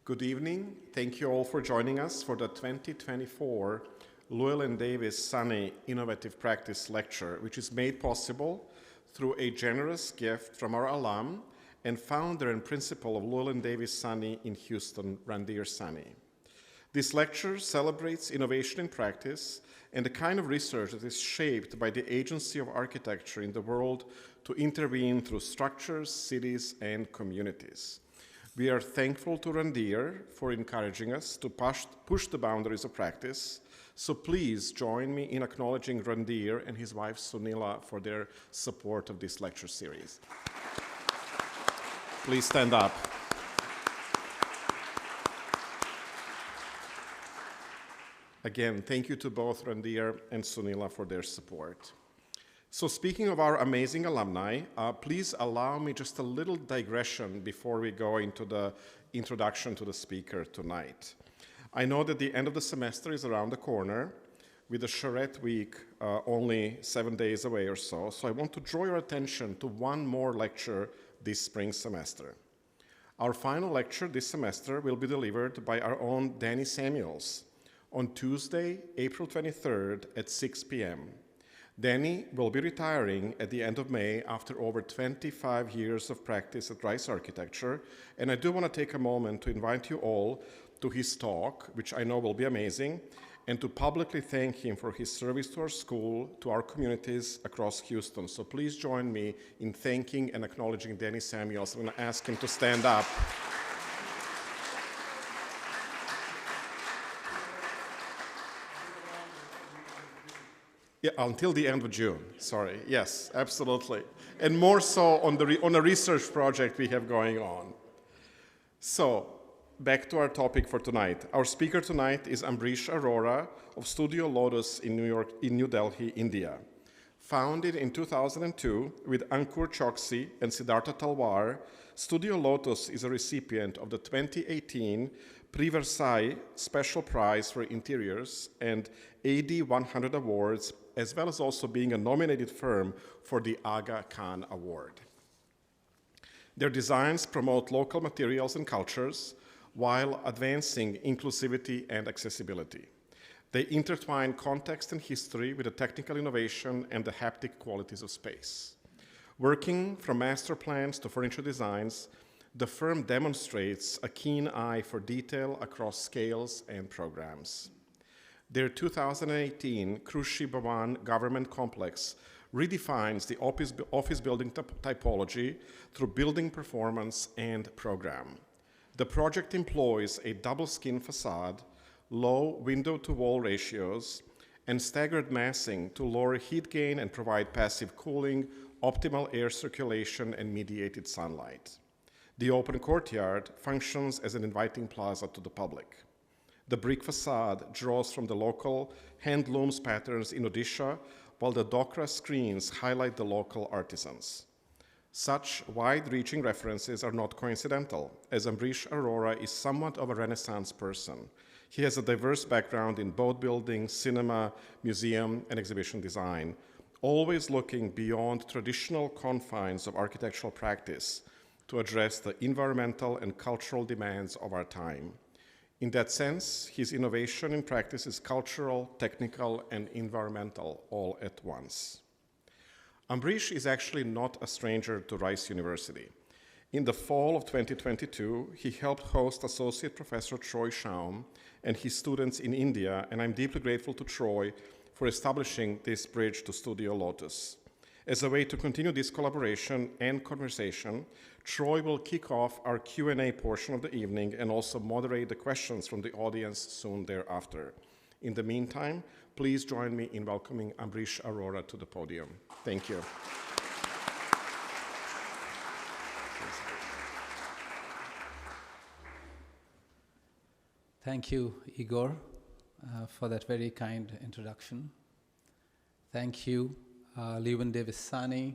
Good evening. Thank you all for joining us for the 2024 Llewelyn-Davies Sahni Innovative Practice Lecture, which is made possible through a generous gift from our alum and founder and principal of Llewelyn-Davies Sahni in Houston, Randhir Sahni. This lecture celebrates innovation in practice and the kind of research that is shaped by the agency of architecture in the world to intervene through structures, cities, and communities. We are thankful to Randhir for encouraging us to push the boundaries of practice. So please join me in acknowledging Randhir and his wife Sunila for their support of this lecture series. Please stand up. Again, thank you to both Randhir and Sunila for their support. So speaking of our amazing alumni, please allow me just a little digression before we go into the introduction to the speaker tonight. I know that the end of the semester is around the corner, with the charrette week only 7 days away or so, so I want to draw your attention to one more lecture this spring semester. Our final lecture this semester will be delivered by our own Danny Samuels on Tuesday, April 23rd at 6 p.m. Danny will be retiring at the end of May after over 25 years of practice at Rice Architecture, and I do want to take a moment to invite you all to his talk, which I know will be amazing, and to publicly thank him for his service to our school, to our communities across Houston. So please join me in thanking and acknowledging Danny Samuels. I'm going to ask him to stand up. Yeah, until the end of June, sorry. Yes, absolutely. And more so on a research project we have going on. So, back to our topic for tonight. Our speaker tonight is Ambrish Arora of Studio Lotus in New Delhi, India. Founded in 2002 with Ankur Choksi and Siddhartha Talwar, Studio Lotus is a recipient of the 2018 Prix Versailles Special Prize for Interiors and AD 100 Awards, as well as also being a nominated firm for the Aga Khan Award. Their designs promote local materials and cultures while advancing inclusivity and accessibility. They intertwine context and history with the technical innovation and the haptic qualities of space. Working from master plans to furniture designs, the firm demonstrates a keen eye for detail across scales and programs. Their 2018 Krushi Bhawan government complex redefines the office building typology through building performance and program. The project employs a double-skin facade, low window-to-wall ratios, and staggered massing to lower heat gain and provide passive cooling, optimal air circulation, and mediated sunlight. The open courtyard functions as an inviting plaza to the public. The brick facade draws from the local handlooms patterns in Odisha, while the Dokra screens highlight the local artisans. Such wide-reaching references are not coincidental, as Ambrish Arora is somewhat of a Renaissance person. He has a diverse background in boat building, cinema, museum, and exhibition design, always looking beyond traditional confines of architectural practice to address the environmental and cultural demands of our time. In that sense, his innovation in practice is cultural, technical, and environmental all at once. Ambrish is actually not a stranger to Rice University. In the fall of 2022, he helped host Associate Professor Troy Schaum and his students in India, and I'm deeply grateful to Troy for establishing this bridge to Studio Lotus. As a way to continue this collaboration and conversation, Troy will kick off our Q&A portion of the evening and also moderate the questions from the audience soon thereafter. In the meantime, please join me in welcoming Ambrish Arora to the podium. Thank you. Thank you, Igor, for that very kind introduction. Thank you, Llewelyn-Davies Sahni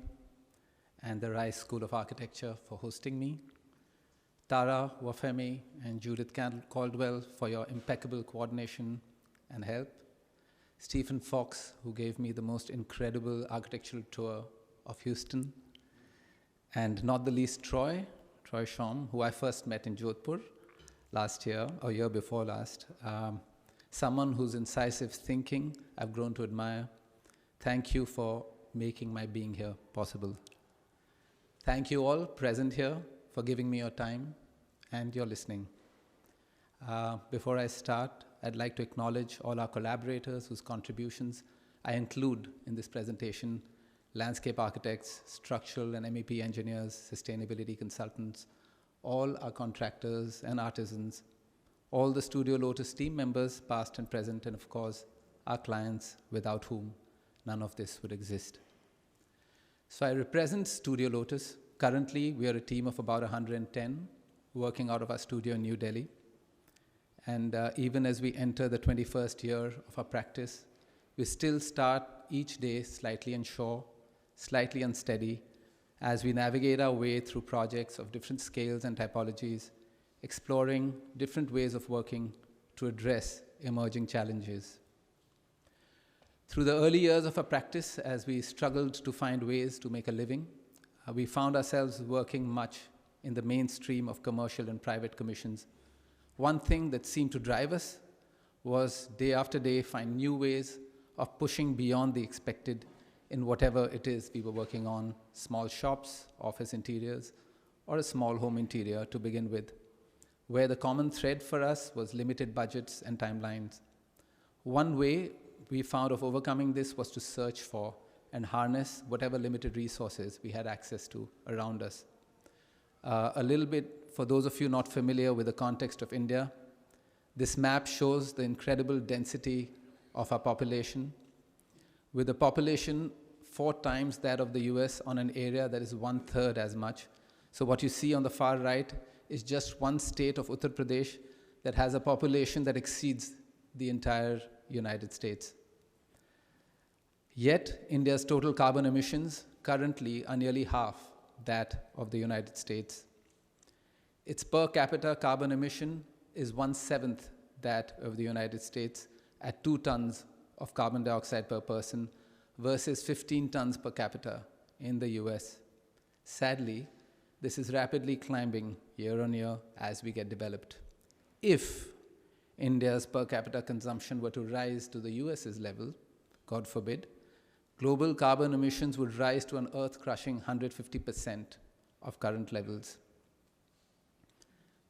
and the Rice School of Architecture for hosting me. Tara, Wafemi, and Judith Caldwell for your impeccable coordination and help. Stephen Fox, who gave me the most incredible architectural tour of Houston. And not the least Troy Schaum, who I first met in Jodhpur last year, or year before last. Someone whose incisive thinking I've grown to admire. Thank you for making my being here possible. Thank you all present here for giving me your time and your listening. Before I start, I'd like to acknowledge all our collaborators whose contributions I include in this presentation: landscape architects, structural and MEP engineers, sustainability consultants, all our contractors and artisans, all the Studio Lotus team members, past and present, and of course, our clients, without whom none of this would exist. So I represent Studio Lotus. Currently, we are a team of about 110 working out of our studio in New Delhi. And even as we enter the 21st year of our practice, we still start each day slightly unsure, slightly unsteady, as we navigate our way through projects of different scales and typologies, exploring different ways of working to address emerging challenges. Through the early years of our practice, as we struggled to find ways to make a living, we found ourselves working much in the mainstream of commercial and private commissions. One thing that seemed to drive us was day after day find new ways of pushing beyond the expected in whatever it is we were working on: small shops, office interiors, or a small home interior to begin with, where the common thread for us was limited budgets and timelines. One way we found of overcoming this was to search for and harness whatever limited resources we had access to around us. A little bit, for those of you not familiar with the context of India, this map shows the incredible density of our population, with a population 4 times that of the US on an area that is 1/3 as much. So what you see on the far right is just one state of Uttar Pradesh that has a population that exceeds the entire United States. Yet, India's total carbon emissions currently are nearly half that of the United States. Its per capita carbon emission is 1/7 that of the United States at 2 tons of carbon dioxide per person versus 15 tons per capita in the US. Sadly, this is rapidly climbing year on year as we get developed. If India's per capita consumption were to rise to the US's level, God forbid, global carbon emissions would rise to an earth-crushing 150% of current levels.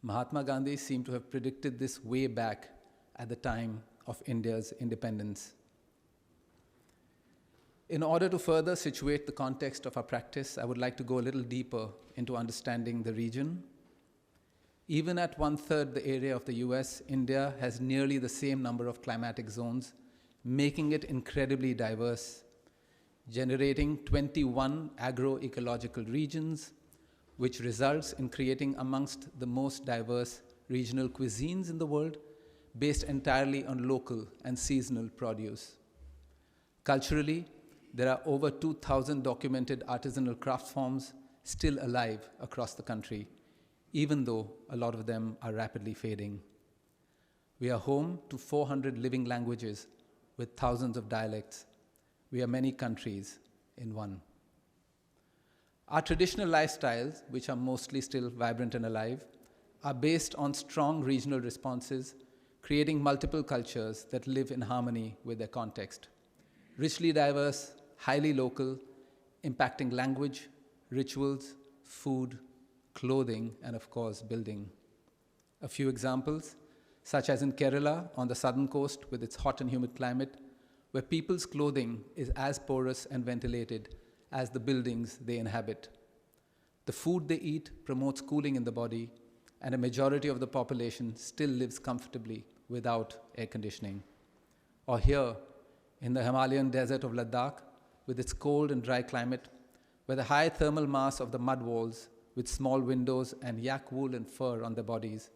Mahatma Gandhi seemed to have predicted this way back at the time of India's independence. In order to further situate the context of our practice, I would like to go a little deeper into understanding the region. Even at 1/3 the area of the US, India has nearly the same number of climatic zones, making it incredibly diverse, generating 21 agroecological regions, which results in creating amongst the most diverse regional cuisines in the world, based entirely on local and seasonal produce. Culturally, there are over 2,000 documented artisanal craft forms still alive across the country, even though a lot of them are rapidly fading. We are home to 400 living languages with thousands of dialects. We are many countries in one. Our traditional lifestyles, which are mostly still vibrant and alive, are based on strong regional responses, creating multiple cultures that live in harmony with their context. Richly diverse, highly local, impacting language, rituals, food, clothing, and of course, building. A few examples, such as in Kerala on the southern coast with its hot and humid climate, where people's clothing is as porous and ventilated as the buildings they inhabit. The food they eat promotes cooling in the body, and a majority of the population still lives comfortably without air conditioning. Or here, in the Himalayan desert of Ladakh, with its cold and dry climate, where the high thermal mass of the mud walls with small windows and yak wool and fur on their bodies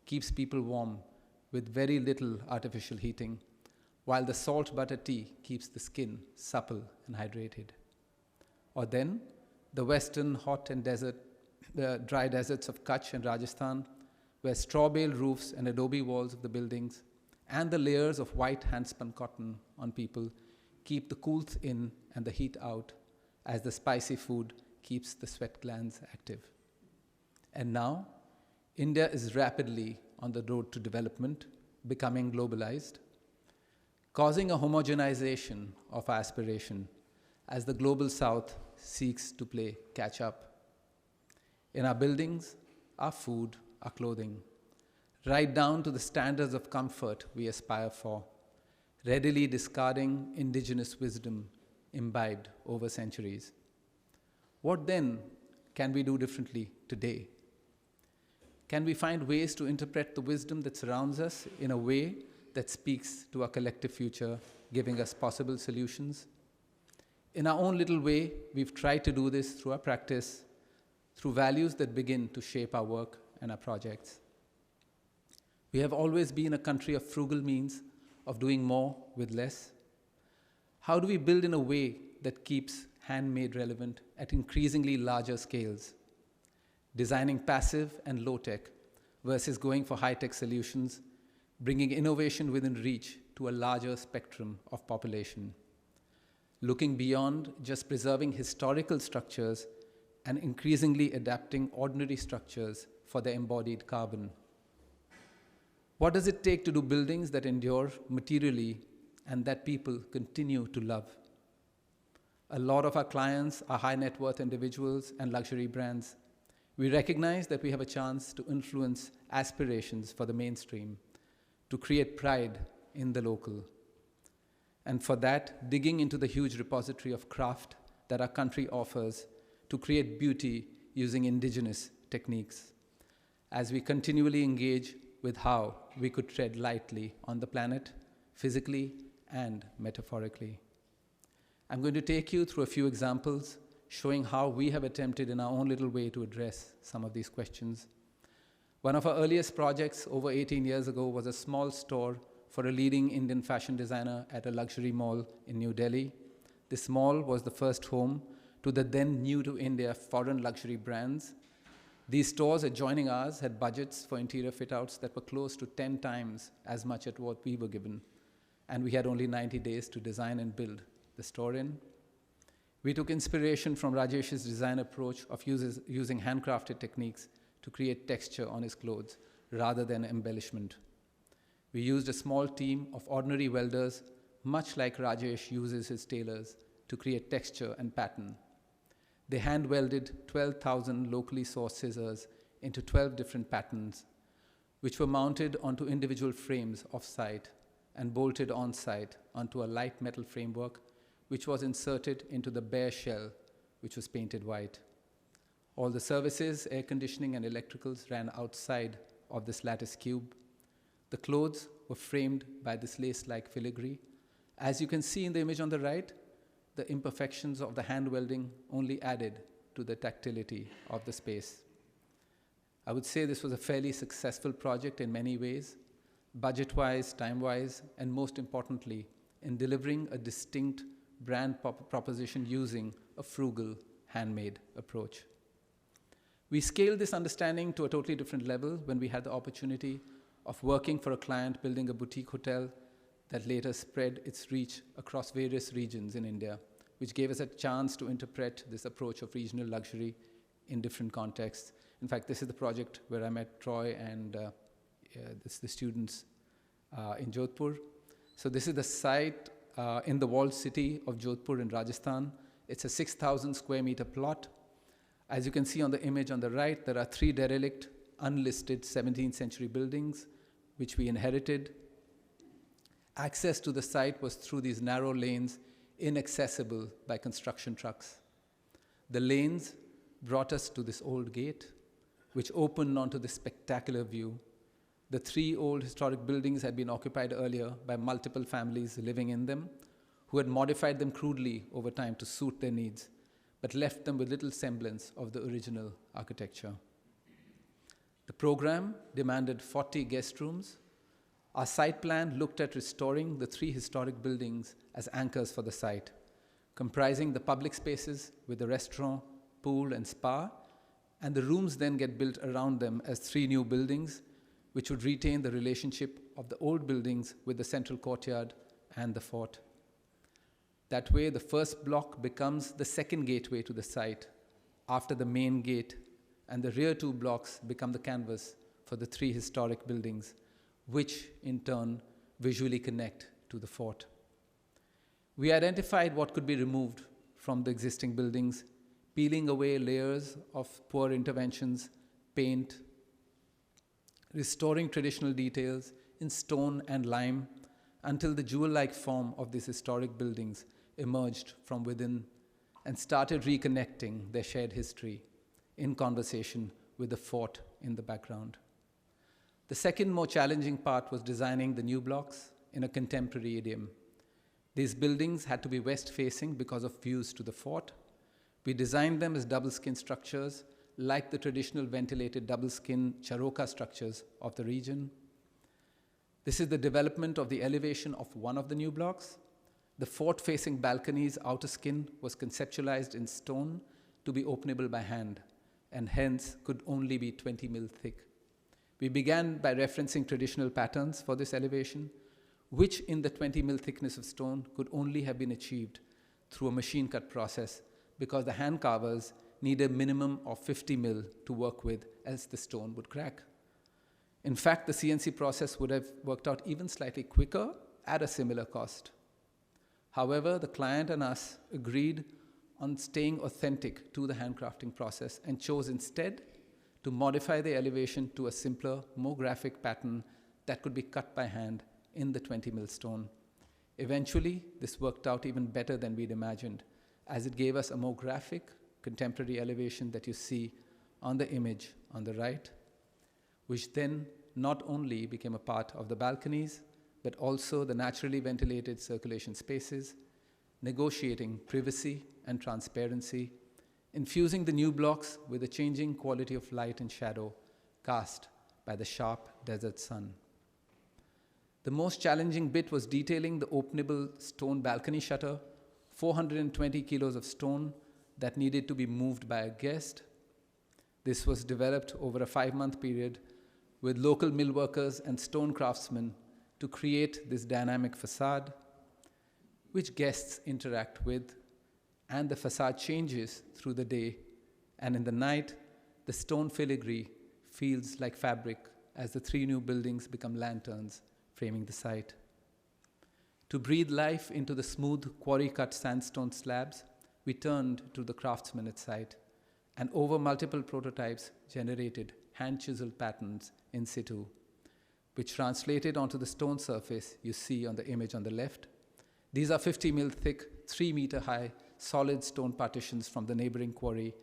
keeps people warm with very little artificial heating, while the salt butter tea keeps the skin supple and hydrated. Or then, the western hot and dry deserts of Kutch and Rajasthan, where straw bale roofs and adobe walls of the buildings and the layers of white hand-spun cotton on people keep the coolth in and the heat out, as the spicy food keeps the sweat glands active. And now, India is rapidly on the road to development, becoming globalized, causing a homogenization of our aspiration as the global south seeks to play catch up. In our buildings, our food, our clothing, right down to the standards of comfort we aspire for, readily discarding indigenous wisdom imbibed over centuries. What then can we do differently today? Can we find ways to interpret the wisdom that surrounds us in a way that speaks to our collective future, giving us possible solutions? In our own little way, we've tried to do this through our practice, through values that begin to shape our work and our projects. We have always been a country of frugal means of doing more with less. How do we build in a way that keeps handmade relevant at increasingly larger scales? Designing passive and low-tech versus going for high-tech solutions, bringing innovation within reach to a larger spectrum of population. Looking beyond just preserving historical structures and increasingly adapting ordinary structures for their embodied carbon. What does it take to do buildings that endure materially and that people continue to love? A lot of our clients are high net worth individuals and luxury brands. We recognize that we have a chance to influence aspirations for the mainstream, to create pride in the local. And for that, digging into the huge repository of craft that our country offers to create beauty using indigenous techniques, as we continually engage with how we could tread lightly on the planet, physically and metaphorically. I'm going to take you through a few examples showing how we have attempted in our own little way to address some of these questions. One of our earliest projects over 18 years ago was a small store for a leading Indian fashion designer at a luxury mall in New Delhi. This mall was the first home to the then new to India foreign luxury brands. These stores adjoining ours had budgets for interior fit-outs that were close to 10 times as much as what we were given. And we had only 90 days to design and build the store in. We took inspiration from Rajesh's design approach of using handcrafted techniques to create texture on his clothes rather than embellishment. We used a small team of ordinary welders, much like Rajesh uses his tailors, to create texture and pattern. They hand-welded 12,000 locally sourced scissors into 12 different patterns, which were mounted onto individual frames off-site and bolted on-site onto a light metal framework, which was inserted into the bare shell, which was painted white. All the services, air conditioning, and electricals ran outside of this lattice cube. The clothes were framed by this lace-like filigree. As you can see in the image on the right, the imperfections of the hand welding only added to the tactility of the space. I would say this was a fairly successful project in many ways, budget-wise, time-wise, and most importantly, in delivering a distinct brand proposition using a frugal, handmade approach. We scaled this understanding to a totally different level when we had the opportunity of working for a client building a boutique hotel that later spread its reach across various regions in India, which gave us a chance to interpret this approach of regional luxury in different contexts. In fact, this is the project where I met Troy and the students in Jodhpur. So this is the site in the walled city of Jodhpur in Rajasthan. It's a 6,000 square meter plot. As you can see on the image on the right, there are 3 derelict, unlisted 17th century buildings, which we inherited. Access to the site was through these narrow lanes, inaccessible by construction trucks. The lanes brought us to this old gate, which opened onto this spectacular view. The 3 old historic buildings had been occupied earlier by multiple families living in them, who had modified them crudely over time to suit their needs, but left them with little semblance of the original architecture. The program demanded 40 guest rooms. Our site plan looked at restoring the 3 historic buildings as anchors for the site, comprising the public spaces with the restaurant, pool, and spa, and the rooms then get built around them as 3 new buildings, which would retain the relationship of the old buildings with the central courtyard and the fort. That way, the first block becomes the second gateway to the site after the main gate, and the rear 2 blocks become the canvas for the 3 historic buildings, which in turn visually connect to the fort. We identified what could be removed from the existing buildings, peeling away layers of poor interventions, paint, restoring traditional details in stone and lime until the jewel-like form of these historic buildings emerged from within and started reconnecting their shared history in conversation with the fort in the background. The second more challenging part was designing the new blocks in a contemporary idiom. These buildings had to be west-facing because of views to the fort. We designed them as double-skin structures, like the traditional ventilated double-skin Charoka structures of the region. This is the development of the elevation of one of the new blocks. The fort-facing balcony's outer skin was conceptualized in stone to be openable by hand, and hence could only be 20 mil thick. We began by referencing traditional patterns for this elevation, which in the 20 mil thickness of stone could only have been achieved through a machine cut process because the hand carvers need a minimum of 50 mil to work with, else the stone would crack. In fact, the CNC process would have worked out even slightly quicker at a similar cost. However, the client and us agreed on staying authentic to the handcrafting process and chose instead to modify the elevation to a simpler, more graphic pattern that could be cut by hand in the 20 mil stone. Eventually, this worked out even better than we'd imagined, as it gave us a more graphic, contemporary elevation that you see on the image on the right, which then not only became a part of the balconies, but also the naturally ventilated circulation spaces, negotiating privacy and transparency, infusing the new blocks with a changing quality of light and shadow cast by the sharp desert sun. The most challenging bit was detailing the openable stone balcony shutter, 420 kilos of stone that needed to be moved by a guest. This was developed over a 5-month period with local millworkers and stone craftsmen to create this dynamic facade, which guests interact with, and the facade changes through the day, and in the night, the stone filigree feels like fabric as the 3 new buildings become lanterns framing the site. To breathe life into the smooth quarry-cut sandstone slabs, we turned to the craftsmen at site, and over multiple prototypes generated hand-chiseled patterns in situ, which translated onto the stone surface you see on the image on the left. These are 50 mil thick, 3 meter high, solid stone partitions from the neighboring quarry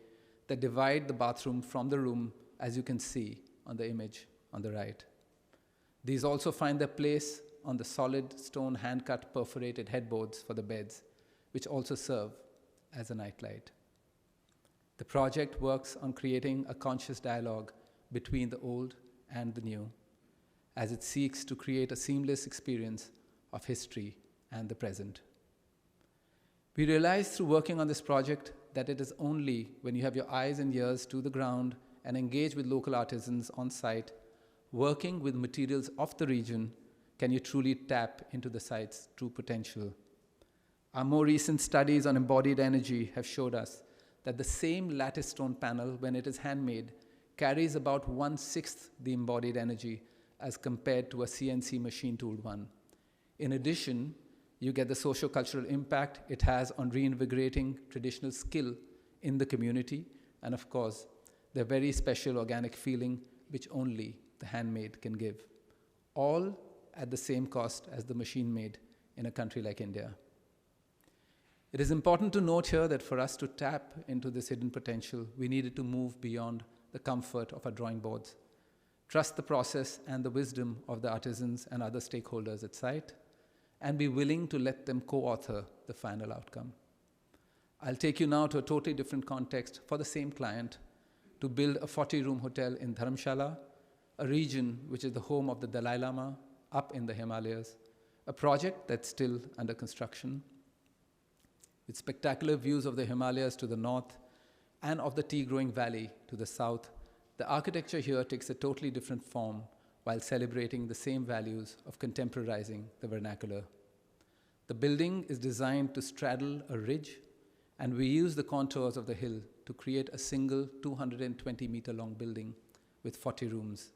that divide the bathroom from the room, as you can see on the image on the right. These also find their place on the solid stone hand-cut perforated headboards for the beds, which also serve as a nightlight. The project works on creating a conscious dialogue between the old and the new, as it seeks to create a seamless experience of history and the present. We realized through working on this project that it is only when you have your eyes and ears to the ground and engage with local artisans on site, working with materials of the region, can you truly tap into the site's true potential. Our more recent studies on embodied energy have showed us that the same lattice stone panel, when it is handmade, carries about 1/6 the embodied energy as compared to a CNC machine-tooled one. In addition, you get the socio-cultural impact it has on reinvigorating traditional skill in the community, and of course, the very special organic feeling which only the handmade can give, all at the same cost as the machine-made in a country like India. It is important to note here that for us to tap into this hidden potential, we needed to move beyond the comfort of our drawing boards, trust the process and the wisdom of the artisans and other stakeholders at site, and be willing to let them co-author the final outcome. I'll take you now to a totally different context for the same client to build a 40-room hotel in Dharamshala, a region which is the home of the Dalai Lama up in the Himalayas, a project that's still under construction. With spectacular views of the Himalayas to the north and of the tea-growing valley to the south, the architecture here takes a totally different form while celebrating the same values of contemporarizing the vernacular. The building is designed to straddle a ridge, and we use the contours of the hill to create a single 220-meter-long building with 40 rooms.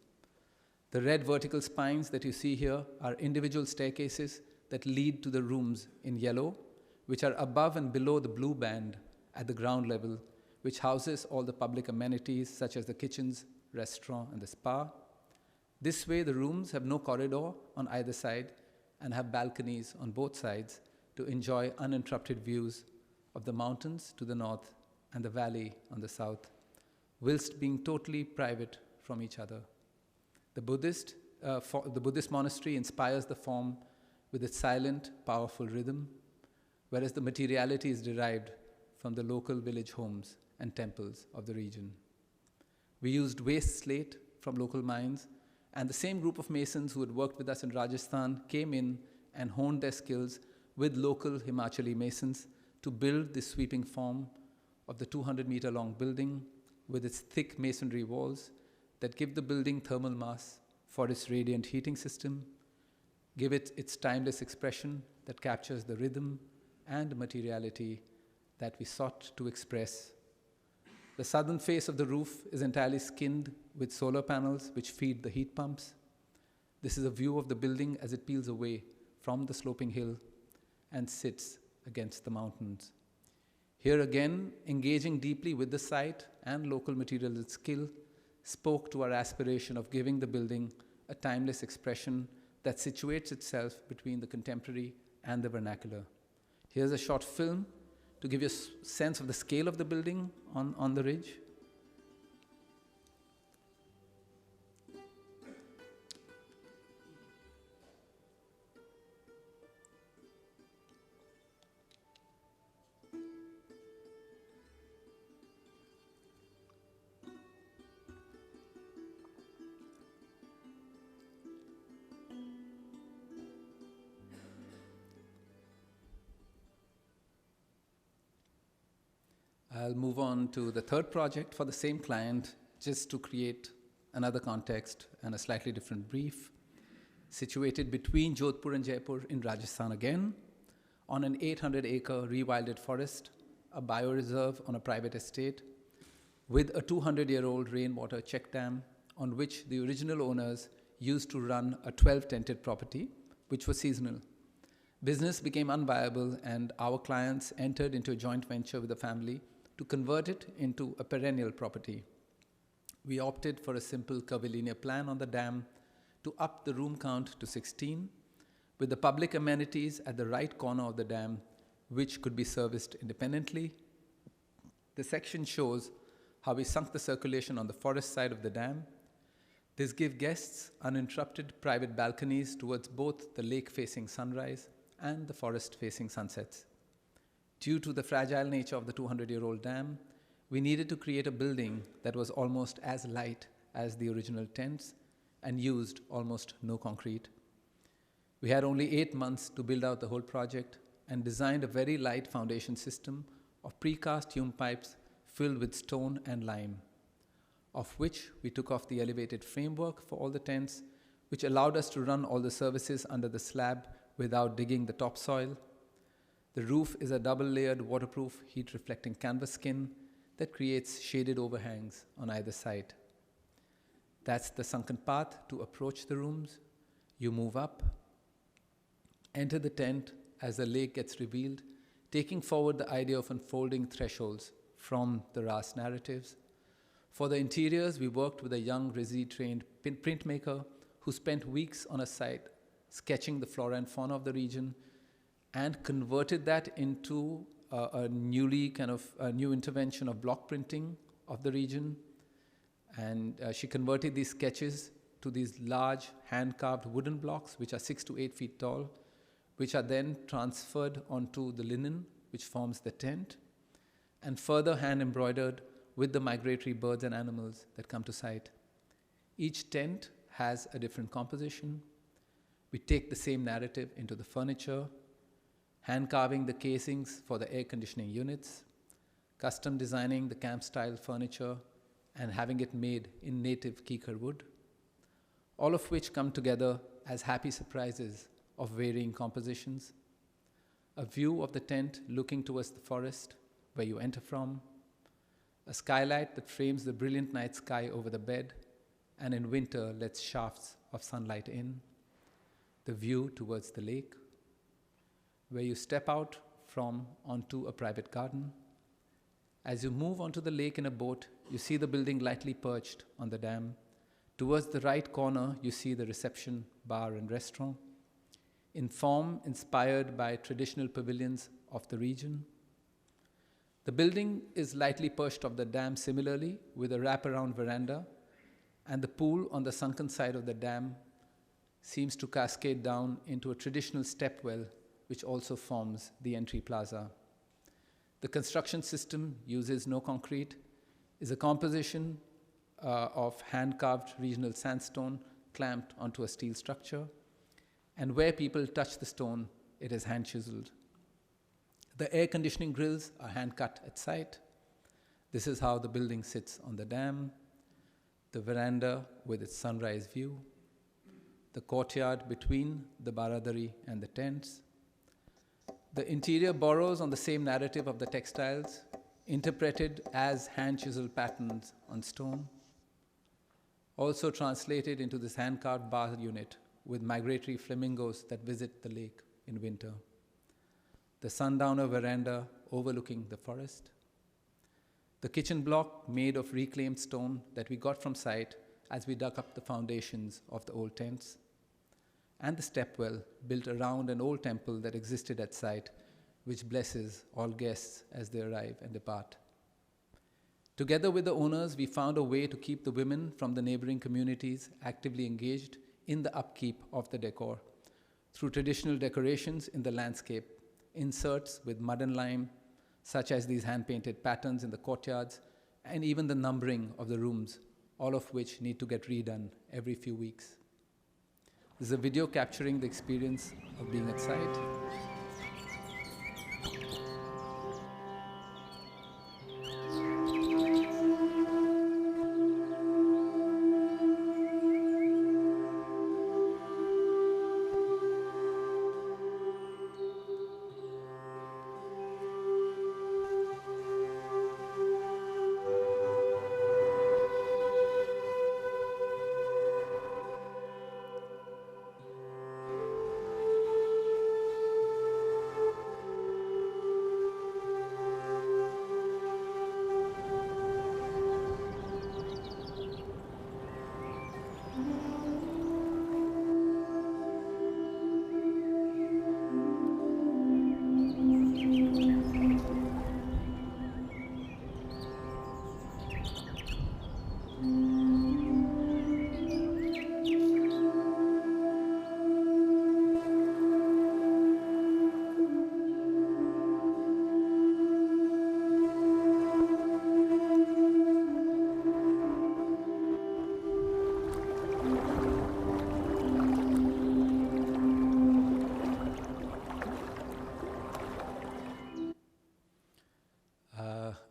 The red vertical spines that you see here are individual staircases that lead to the rooms in yellow, which are above and below the blue band at the ground level, which houses all the public amenities such as the kitchens, restaurant, and the spa. This way, the rooms have no corridor on either side and have balconies on both sides to enjoy uninterrupted views of the mountains to the north and the valley on the south, whilst being totally private from each other. The Buddhist monastery inspires the form with its silent, powerful rhythm, whereas the materiality is derived from the local village homes and temples of the region. We used waste slate from local mines, and the same group of masons who had worked with us in Rajasthan came in and honed their skills with local Himachali masons to build this sweeping form of the 200-meter-long building with its thick masonry walls that give the building thermal mass for its radiant heating system, give it its timeless expression that captures the rhythm and materiality that we sought to express. The southern face of the roof is entirely skinned with solar panels which feed the heat pumps. This is a view of the building as it peels away from the sloping hill and sits against the mountains. Here again, engaging deeply with the site and local material skill spoke to our aspiration of giving the building a timeless expression that situates itself between the contemporary and the vernacular. Here's a short film to give you a sense of the scale of the building on the ridge. I'll move on to the third project for the same client, just to create another context and a slightly different brief. Situated between Jodhpur and Jaipur in Rajasthan again, on an 800-acre rewilded forest, a bioreserve on a private estate, with a 200-year-old rainwater check dam on which the original owners used to run a 12-tented property, which was seasonal. Business became unviable and our clients entered into a joint venture with the family to convert it into a perennial property. We opted for a simple curvilinear plan on the dam to up the room count to 16, with the public amenities at the right corner of the dam, which could be serviced independently. The section shows how we sunk the circulation on the forest side of the dam. This gives guests uninterrupted private balconies towards both the lake-facing sunrise and the forest-facing sunsets. Due to the fragile nature of the 200-year-old dam, we needed to create a building that was almost as light as the original tents and used almost no concrete. We had only 8 months to build out the whole project and designed a very light foundation system of precast hewn pipes filled with stone and lime, of which we took off the elevated framework for all the tents, which allowed us to run all the services under the slab without digging the topsoil. The roof is a double-layered waterproof heat-reflecting canvas skin that creates shaded overhangs on either side. That's the sunken path to approach the rooms. You move up, enter the tent as the lake gets revealed, taking forward the idea of unfolding thresholds from the Ras narratives. For the interiors, we worked with a young RISI-trained printmaker who spent weeks on a site sketching the flora and fauna of the region and converted that into a new intervention of block printing of the region. And she converted these sketches to these large hand-carved wooden blocks, which are 6 to 8 feet tall, which are then transferred onto the linen, which forms the tent, and further hand-embroidered with the migratory birds and animals that come to sight. Each tent has a different composition. We take the same narrative into the furniture, hand-carving the casings for the air conditioning units, custom designing the camp-style furniture, and having it made in native kikar wood, all of which come together as happy surprises of varying compositions. A view of the tent looking towards the forest where you enter from, a skylight that frames the brilliant night sky over the bed, and in winter lets shafts of sunlight in, the view towards the lake, where you step out from onto a private garden. As you move onto the lake in a boat, you see the building lightly perched on the dam. Towards the right corner, you see the reception, bar, and restaurant. In form inspired by traditional pavilions of the region. The building is lightly perched off the dam similarly, with a wraparound veranda, and the pool on the sunken side of the dam seems to cascade down into a traditional stepwell, which also forms the entry plaza. The construction system uses no concrete, is a composition of hand-carved regional sandstone clamped onto a steel structure, and where people touch the stone, it is hand-chiseled. The air conditioning grills are hand-cut at site. This is how the building sits on the dam, the veranda with its sunrise view, the courtyard between the baradari and the tents. The interior borrows on the same narrative of the textiles, interpreted as hand-chiseled patterns on stone, also translated into this hand-carved bar unit with migratory flamingos that visit the lake in winter. The sundowner veranda overlooking the forest. The kitchen block made of reclaimed stone that we got from site as we dug up the foundations of the old tents. And the stepwell built around an old temple that existed at site, which blesses all guests as they arrive and depart. Together with the owners, we found a way to keep the women from the neighboring communities actively engaged in the upkeep of the decor through traditional decorations in the landscape, inserts with mud and lime, such as these hand-painted patterns in the courtyards, and even the numbering of the rooms, all of which need to get redone every few weeks. This is a video capturing the experience of being at site.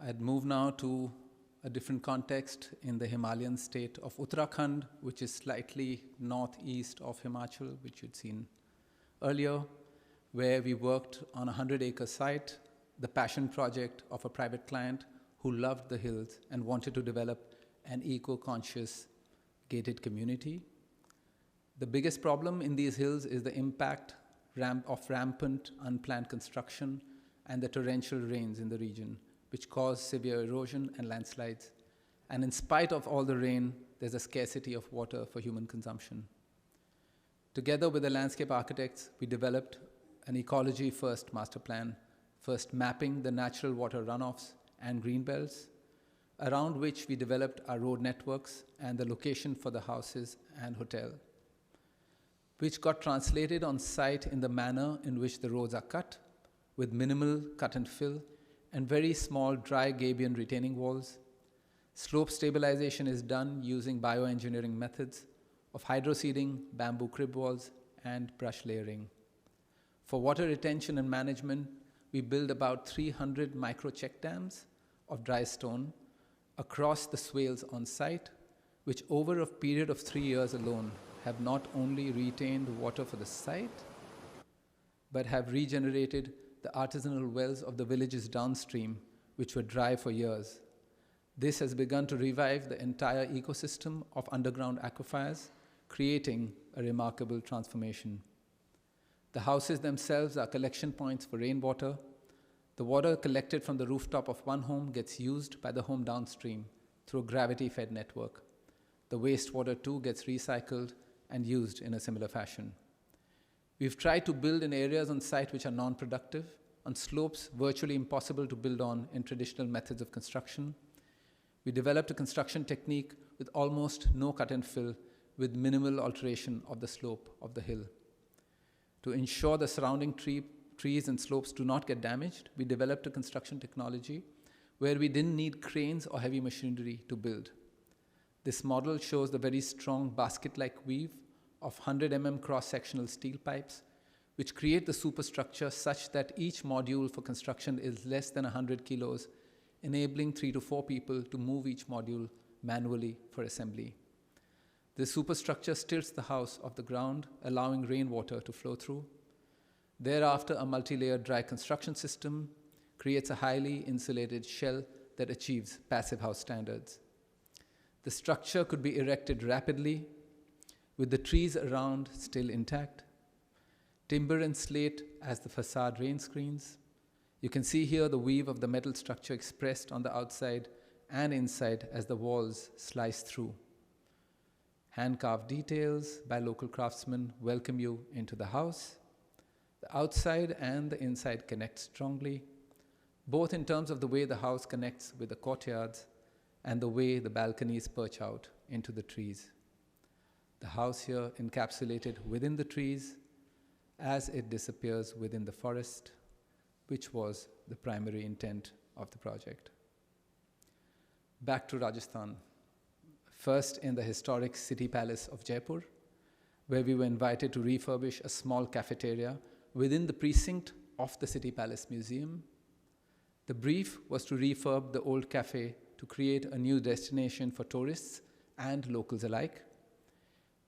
I'd move now to a different context in the Himalayan state of Uttarakhand, which is slightly northeast of Himachal, which you'd seen earlier, where we worked on a 100-acre site, the passion project of a private client who loved the hills and wanted to develop an eco-conscious gated community. The biggest problem in these hills is the impact of rampant unplanned construction and the torrential rains in the region, which cause severe erosion and landslides. And in spite of all the rain, there's a scarcity of water for human consumption. Together with the landscape architects, we developed an ecology-first master plan, first mapping the natural water runoffs and green belts, around which we developed our road networks and the location for the houses and hotel, which got translated on site in the manner in which the roads are cut, with minimal cut and fill, and very small dry gabion retaining walls. Slope stabilization is done using bioengineering methods of hydroseeding, bamboo crib walls, and brush layering. For water retention and management, we build about 300 micro check dams of dry stone across the swales on site, which over a period of 3 years alone have not only retained water for the site, but have regenerated the artisanal wells of the villages downstream, which were dry for years. This has begun to revive the entire ecosystem of underground aquifers, creating a remarkable transformation. The houses themselves are collection points for rainwater. The water collected from the rooftop of one home gets used by the home downstream through a gravity-fed network. The wastewater too gets recycled and used in a similar fashion. We've tried to build in areas on site which are non-productive, on slopes virtually impossible to build on in traditional methods of construction. We developed a construction technique with almost no cut and fill, with minimal alteration of the slope of the hill. To ensure the surrounding trees and slopes do not get damaged, we developed a construction technology where we didn't need cranes or heavy machinery to build. This model shows the very strong basket-like weave of 100 mm cross-sectional steel pipes, which create the superstructure such that each module for construction is less than 100 kilos, enabling 3 to 4 people to move each module manually for assembly. The superstructure stilts the house off the ground, allowing rainwater to flow through. Thereafter, a multi-layered dry construction system creates a highly insulated shell that achieves passive house standards. The structure could be erected rapidly, with the trees around still intact. Timber and slate as the facade rain screens. You can see here the weave of the metal structure expressed on the outside and inside as the walls slice through. Hand-carved details by local craftsmen welcome you into the house. The outside and the inside connect strongly, both in terms of the way the house connects with the courtyards and the way the balconies perch out into the trees. The house here encapsulated within the trees as it disappears within the forest, which was the primary intent of the project. Back to Rajasthan. First in the historic city palace of Jaipur, where we were invited to refurbish a small cafeteria within the precinct of the City Palace Museum. The brief was to refurb the old cafe to create a new destination for tourists and locals alike.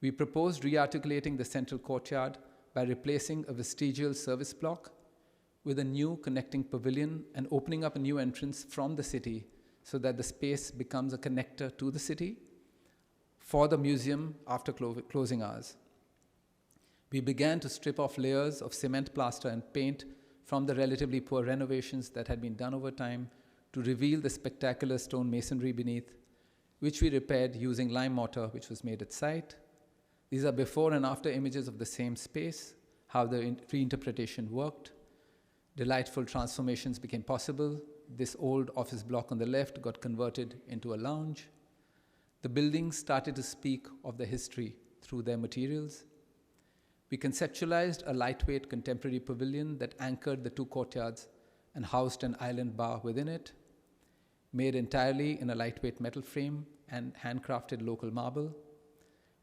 We proposed rearticulating the central courtyard by replacing a vestigial service block with a new connecting pavilion and opening up a new entrance from the city so that the space becomes a connector to the city for the museum after closing hours. We began to strip off layers of cement plaster and paint from the relatively poor renovations that had been done over time to reveal the spectacular stone masonry beneath, which we repaired using lime mortar, which was made at site. These are before and after images of the same space, how the reinterpretation worked. Delightful transformations became possible. This old office block on the left got converted into a lounge. The buildings started to speak of the history through their materials. We conceptualized a lightweight contemporary pavilion that anchored the two courtyards and housed an island bar within it, made entirely in a lightweight metal frame and handcrafted local marble,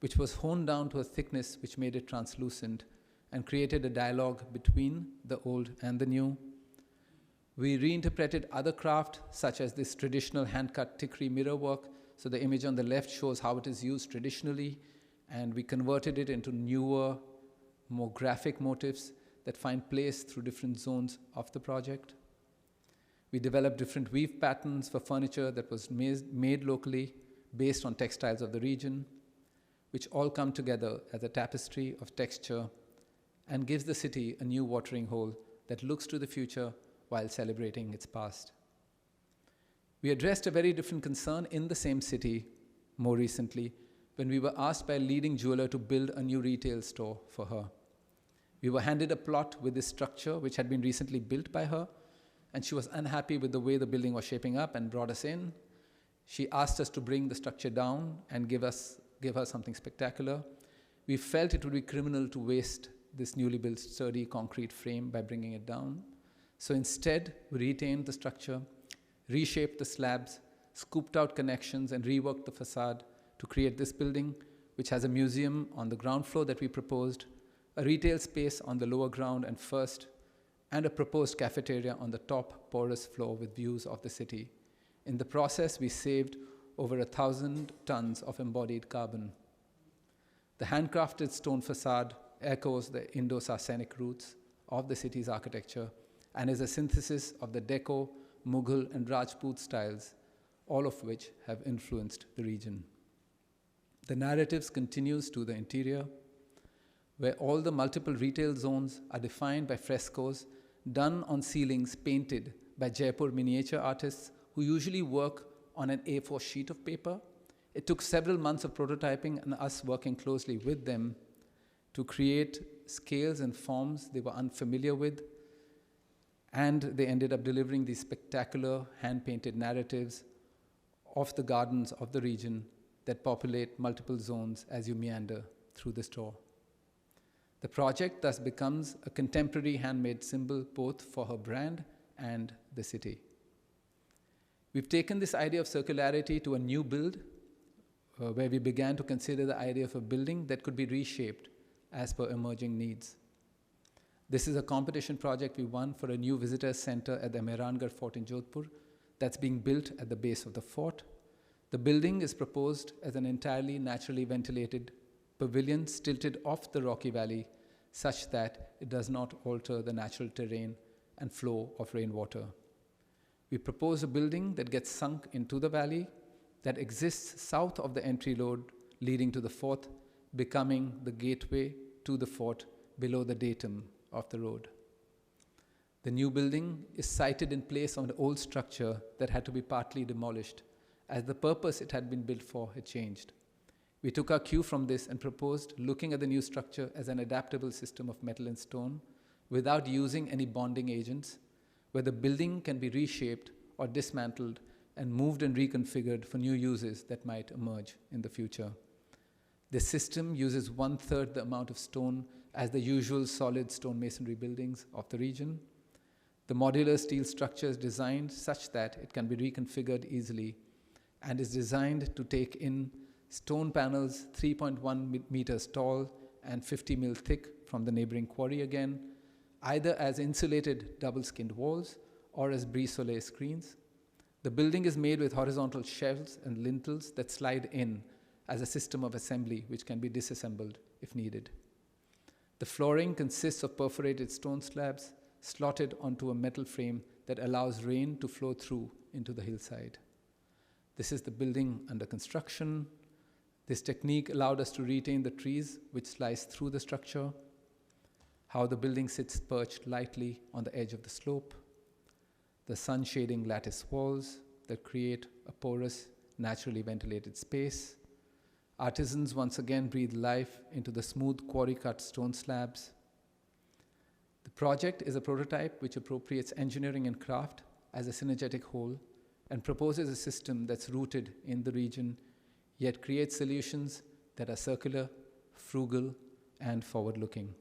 which was honed down to a thickness which made it translucent and created a dialogue between the old and the new. We reinterpreted other craft, such as this traditional hand-cut tikri mirror work, so the image on the left shows how it is used traditionally, and we converted it into newer, more graphic motifs that find place through different zones of the project. We developed different weave patterns for furniture that was made locally based on textiles of the region, which all come together as a tapestry of texture and gives the city a new watering hole that looks to the future while celebrating its past. We addressed a very different concern in the same city more recently when we were asked by a leading jeweler to build a new retail store for her. We were handed a plot with this structure which had been recently built by her, and she was unhappy with the way the building was shaping up and brought us in. She asked us to bring the structure down and give her something spectacular. We felt it would be criminal to waste this newly built sturdy concrete frame by bringing it down. So instead, we retained the structure, reshaped the slabs, scooped out connections, and reworked the facade to create this building, which has a museum on the ground floor that we proposed, a retail space on the lower ground and first, and a proposed cafeteria on the top porous floor with views of the city. In the process, we saved over 1,000 tons of embodied carbon. The handcrafted stone facade echoes the Indo-Sasanic roots of the city's architecture and is a synthesis of the Deco, Mughal, and Rajput styles, all of which have influenced the region. The narratives continues to the interior, where all the multiple retail zones are defined by frescoes done on ceilings painted by Jaipur miniature artists who usually work on an A4 sheet of paper. It took several months of prototyping and us working closely with them to create scales and forms they were unfamiliar with, and they ended up delivering these spectacular hand-painted narratives of the gardens of the region that populate multiple zones as you meander through the store. The project thus becomes a contemporary handmade symbol both for her brand and the city. We've taken this idea of circularity to a new build, where we began to consider the idea of a building that could be reshaped as per emerging needs. This is a competition project we won for a new visitor center at the Mehrangarh Fort in Jodhpur that's being built at the base of the fort. The building is proposed as an entirely naturally ventilated pavilion stilted off the rocky valley such that it does not alter the natural terrain and flow of rainwater. We propose a building that gets sunk into the valley, that exists south of the entry road leading to the fort, becoming the gateway to the fort below the datum of the road. The new building is sited in place on the old structure that had to be partly demolished, as the purpose it had been built for had changed. We took our cue from this and proposed looking at the new structure as an adaptable system of metal and stone without using any bonding agents, where the building can be reshaped or dismantled and moved and reconfigured for new uses that might emerge in the future. This system uses 1/3 the amount of stone as the usual solid stone masonry buildings of the region. The modular steel structure is designed such that it can be reconfigured easily and is designed to take in stone panels 3.1 meters tall and 50 mil thick from the neighboring quarry again, either as insulated double-skinned walls or as brise-soleil screens. The building is made with horizontal shelves and lintels that slide in as a system of assembly which can be disassembled if needed. The flooring consists of perforated stone slabs slotted onto a metal frame that allows rain to flow through into the hillside. This is the building under construction. This technique allowed us to retain the trees which slice through the structure, how the building sits perched lightly on the edge of the slope, the sun-shading lattice walls that create a porous, naturally ventilated space. Artisans once again breathe life into the smooth quarry-cut stone slabs. The project is a prototype which appropriates engineering and craft as a synergetic whole and proposes a system that's rooted in the region, yet creates solutions that are circular, frugal, and forward-looking.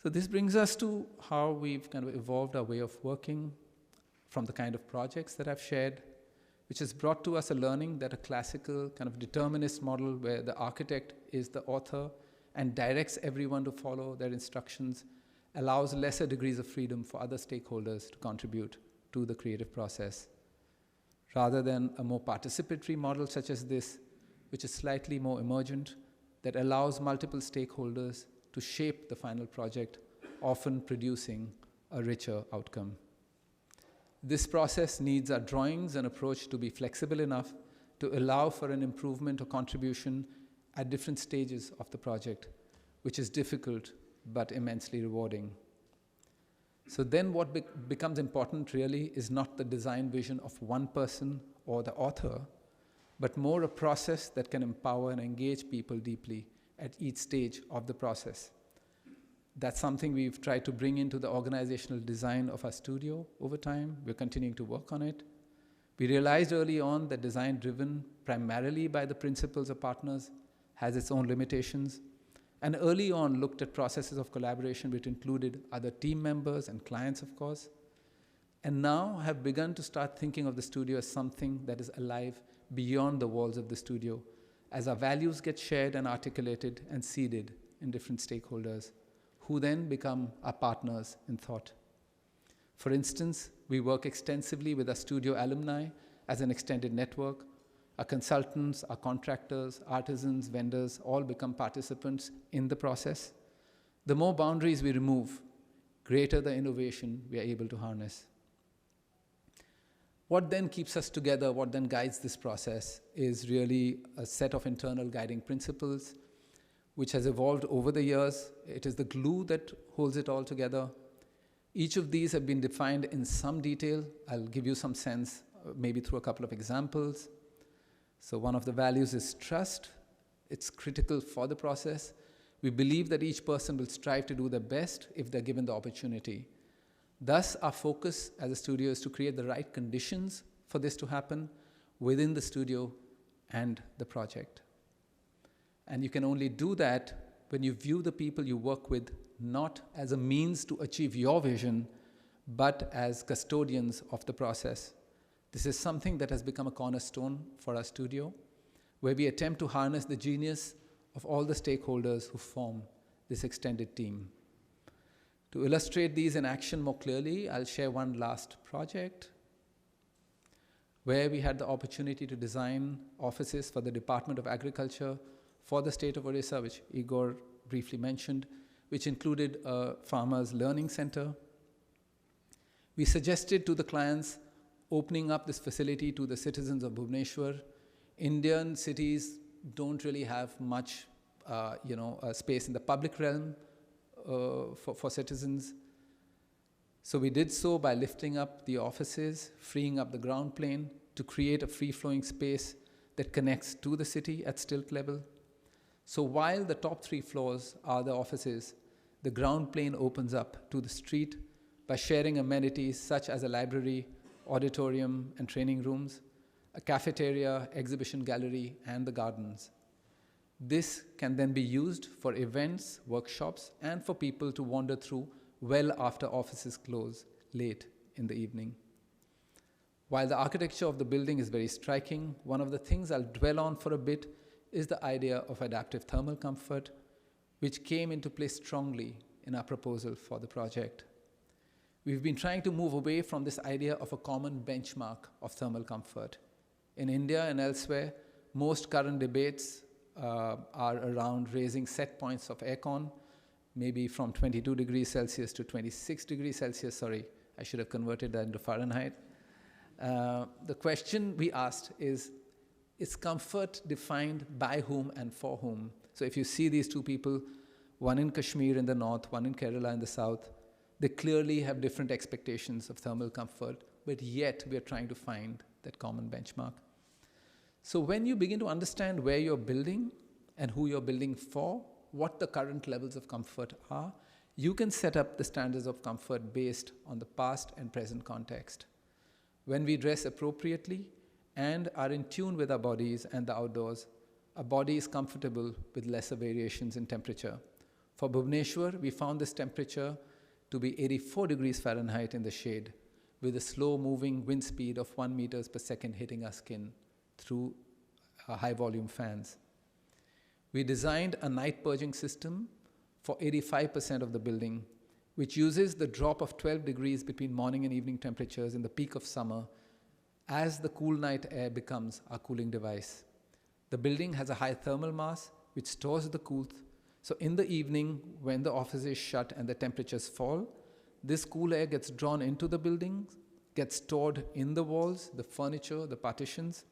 So this brings us to how we've kind of evolved our way of working from the kind of projects that I've shared, which has brought to us a learning that a classical kind of determinist model where the architect is the author and directs everyone to follow their instructions allows lesser degrees of freedom for other stakeholders to contribute to the creative process, rather than a more participatory model such as this, which is slightly more emergent, that allows multiple stakeholders to shape the final project, often producing a richer outcome. This process needs our drawings and approach to be flexible enough to allow for an improvement or contribution at different stages of the project, which is difficult but immensely rewarding. So then what becomes important really is not the design vision of one person or the author, but more a process that can empower and engage people deeply at each stage of the process. That's something we've tried to bring into the organizational design of our studio over time. We're continuing to work on it. We realized early on that design driven primarily by the principals or partners has its own limitations, and early on looked at processes of collaboration which included other team members and clients, of course, and now have begun to start thinking of the studio as something that is alive beyond the walls of the studio, as our values get shared and articulated and seeded in different stakeholders, who then become our partners in thought. For instance, we work extensively with our studio alumni as an extended network. Our consultants, our contractors, artisans, vendors all become participants in the process. The more boundaries we remove, greater the innovation we are able to harness. What then keeps us together, what then guides this process, is really a set of internal guiding principles which has evolved over the years. It is the glue that holds it all together. Each of these have been defined in some detail. I'll give you some sense, maybe through a couple of examples. So one of the values is trust. It's critical for the process. We believe that each person will strive to do their best if they're given the opportunity. Thus, our focus as a studio is to create the right conditions for this to happen within the studio and the project. And you can only do that when you view the people you work with not as a means to achieve your vision, but as custodians of the process. This is something that has become a cornerstone for our studio, where we attempt to harness the genius of all the stakeholders who form this extended team. To illustrate these in action more clearly, I'll share one last project where we had the opportunity to design offices for the Department of Agriculture for the state of Odisha, which Igor briefly mentioned, which included a farmers' learning center. We suggested to the clients opening up this facility to the citizens of Bhubaneswar. Indian cities don't really have much space in the public realm for citizens. So we did so by lifting up the offices, freeing up the ground plane to create a free-flowing space that connects to the city at stilt level. So while the top 3 floors are the offices, the ground plane opens up to the street by sharing amenities such as a library, auditorium, and training rooms, a cafeteria, exhibition gallery, and the gardens. This can then be used for events, workshops, and for people to wander through well after offices close, late in the evening. While the architecture of the building is very striking, one of the things I'll dwell on for a bit is the idea of adaptive thermal comfort, which came into play strongly in our proposal for the project. We've been trying to move away from this idea of a common benchmark of thermal comfort. In India and elsewhere, most current debates are around raising set points of aircon, maybe from 22 degrees Celsius to 26 degrees Celsius. Sorry, I should have converted that into Fahrenheit. The question we asked is comfort defined by whom and for whom? So if you see these two people, one in Kashmir in the north, one in Kerala in the south, they clearly have different expectations of thermal comfort, but yet we are trying to find that common benchmark. So when you begin to understand where you're building and who you're building for, what the current levels of comfort are, you can set up the standards of comfort based on the past and present context. When we dress appropriately and are in tune with our bodies and the outdoors, our body is comfortable with lesser variations in temperature. For Bhubaneswar, we found this temperature to be 84 degrees Fahrenheit in the shade, with a slow-moving wind speed of 1 meters per second hitting our skin through high-volume fans. We designed a night purging system for 85% of the building, which uses the drop of 12 degrees between morning and evening temperatures in the peak of summer as the cool night air becomes our cooling device. The building has a high thermal mass, which stores the coolth. So in the evening, when the office is shut and the temperatures fall, this cool air gets drawn into the building, gets stored in the walls, the furniture, the partitions,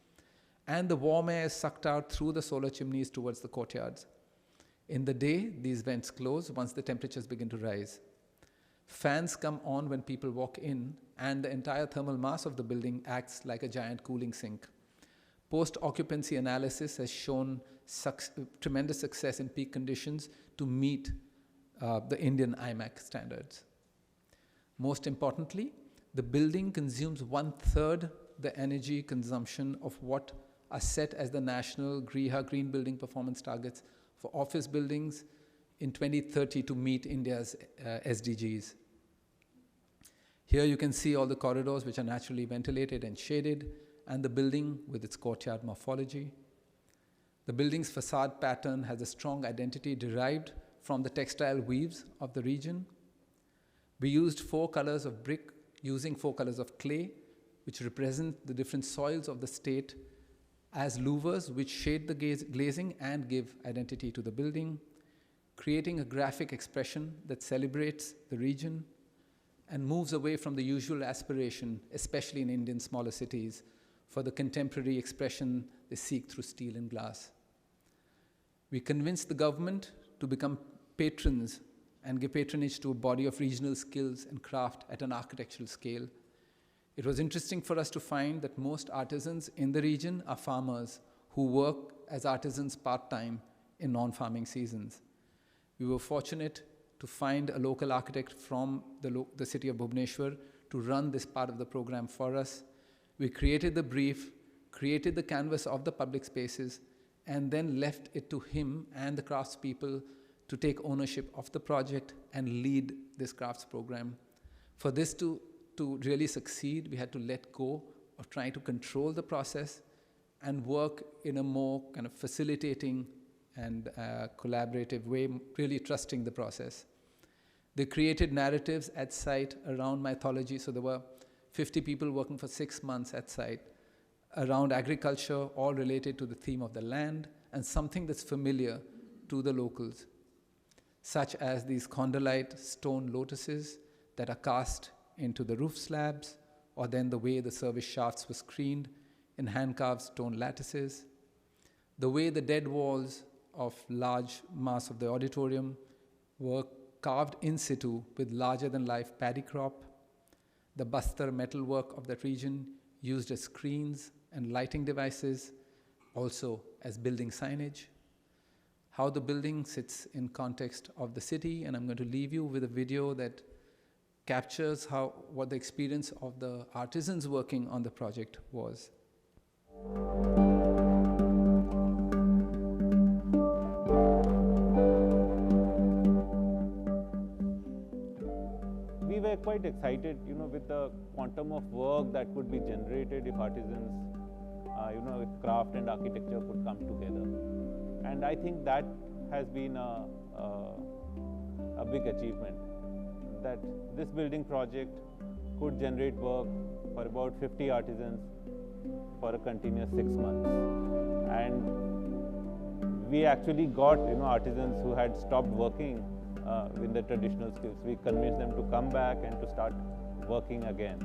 and the warm air is sucked out through the solar chimneys towards the courtyards. In the day, these vents close once the temperatures begin to rise. Fans come on when people walk in, and the entire thermal mass of the building acts like a giant cooling sink. Post-occupancy analysis has shown tremendous success in peak conditions to meet the Indian IMAC standards. Most importantly, the building consumes 1/3 the energy consumption of what are set as the national GRIHA Green Building Performance Targets for office buildings in 2030 to meet India's SDGs. Here you can see all the corridors which are naturally ventilated and shaded, and the building with its courtyard morphology. The building's facade pattern has a strong identity derived from the textile weaves of the region. We used 4 colors of brick using 4 colors of clay, which represent the different soils of the state as louvers which shade the glazing and give identity to the building, creating a graphic expression that celebrates the region. and moves away from the usual aspiration, especially in Indian smaller cities, for the contemporary expression they seek through steel and glass. We convinced the government to become patrons and give patronage to a body of regional skills and craft at an architectural scale. It was interesting for us to find that most artisans in the region are farmers who work as artisans part-time in non-farming seasons. We were fortunate to find a local architect from the city of Bhubaneswar to run this part of the program for us. We created the brief, created the canvas of the public spaces, and then left it to him and the craftspeople to take ownership of the project and lead this crafts program. For this to really succeed, we had to let go of trying to control the process and work in a more kind of facilitating and collaborative way, really trusting the process. They created narratives at site around mythology, so there were 50 people working for 6 months at site around agriculture, all related to the theme of the land and something that's familiar to the locals, such as these condylite stone lotuses that are cast into the roof slabs, or then the way the service shafts were screened in hand-carved stone lattices, the way the dead walls of large mass of the auditorium were carved in situ with larger-than-life paddy crop, the Bastar metalwork of that region used as screens and lighting devices, also as building signage, how the building sits in context of the city, and I'm going to leave you with a video that captures what the experience of the artisans working on the project was. We were quite excited, with the quantum of work that could be generated if artisans, if craft and architecture could come together. And I think that has been a big achievement, that this building project could generate work for about 50 artisans for a continuous 6 months. And we actually got, artisans who had stopped working with the traditional skills. We convinced them to come back and to start working again.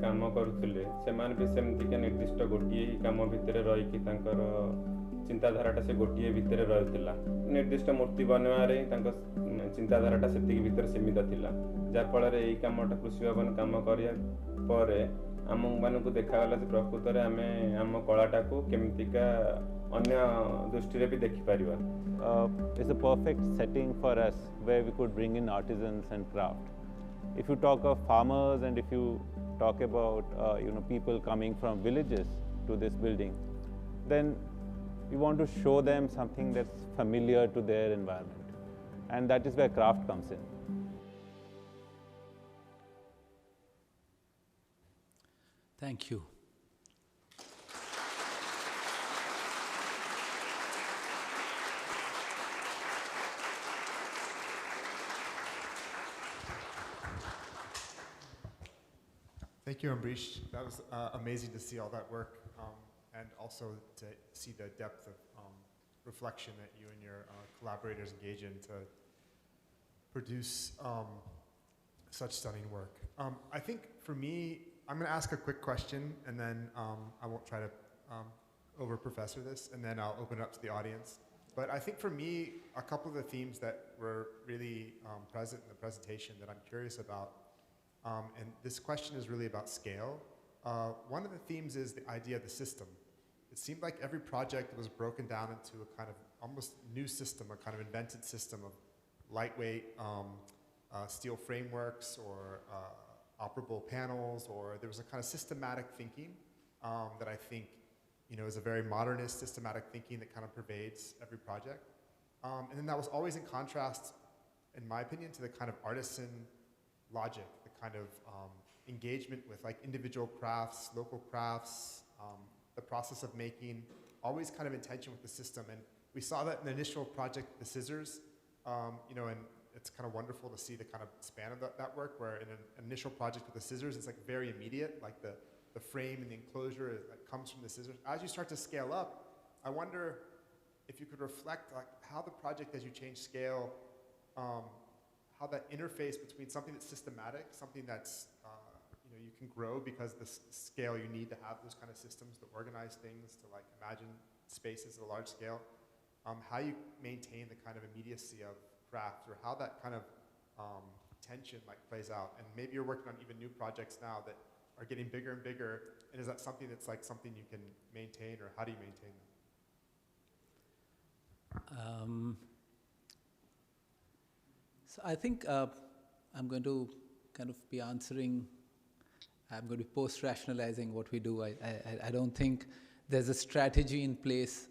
काम करुले से निर्दिष्ट गोटे कम भितर रही चिंताधारा से गोटे भितर रहा निर्दिष्ट मूर्ति बनवारे चिंताधारा से भितर सीमित थिला जार फल यही कमटा कृषि भवन कम कर आम मानक देखागला से प्रकृत में आम कलाटा को केमतिका अन्य दृष्टि भी देखि परिबा. It's a perfect setting for us where we could bring in artisans and craft. If you talk of farmers and if you talk about people coming from villages to this building, then we want to show them something that's familiar to their environment, and that is where craft comes in. Thank you. Thank you, Ambrish. That was amazing to see all that work, and also to see the depth of reflection that you and your collaborators engage in to produce such stunning work. I think for me, I'm going to ask a quick question, and then I won't try to over-professor this, and then I'll open it up to the audience. But I think for me, a couple of the themes that were really present in the presentation that I'm curious about, and this question is really about scale. One of the themes is the idea of the system. It seemed like every project was broken down into a kind of almost new system, a kind of invented system of lightweight steel frameworks or operable panels, or there was a kind of systematic thinking that I think is a very modernist systematic thinking that kind of pervades every project. And then that was always in contrast, in my opinion, to the kind of artisan logic, the kind of engagement with like individual crafts, local crafts, the process of making, always kind of in tension with the system. And we saw that in the initial project, The Scissors, and it's kind of wonderful to see the kind of span of that work, where in an initial project with The Scissors, it's like very immediate, like the frame and the enclosure that comes from The Scissors. As you start to scale up, I wonder if you could reflect like how the project, as you change scale, how that interface between something that's systematic, something that's you can grow because the scale you need to have those kind of systems to organize things, to like imagine spaces at a large scale, how you maintain the kind of immediacy of craft, or how that kind of tension like plays out. And maybe you're working on even new projects now that are getting bigger and bigger, and is that something that's like something you can maintain, or how do you maintain them? So I think I'm going to kind of be answering, I'm going to be post-rationalizing what we do. I don't think there's a strategy in place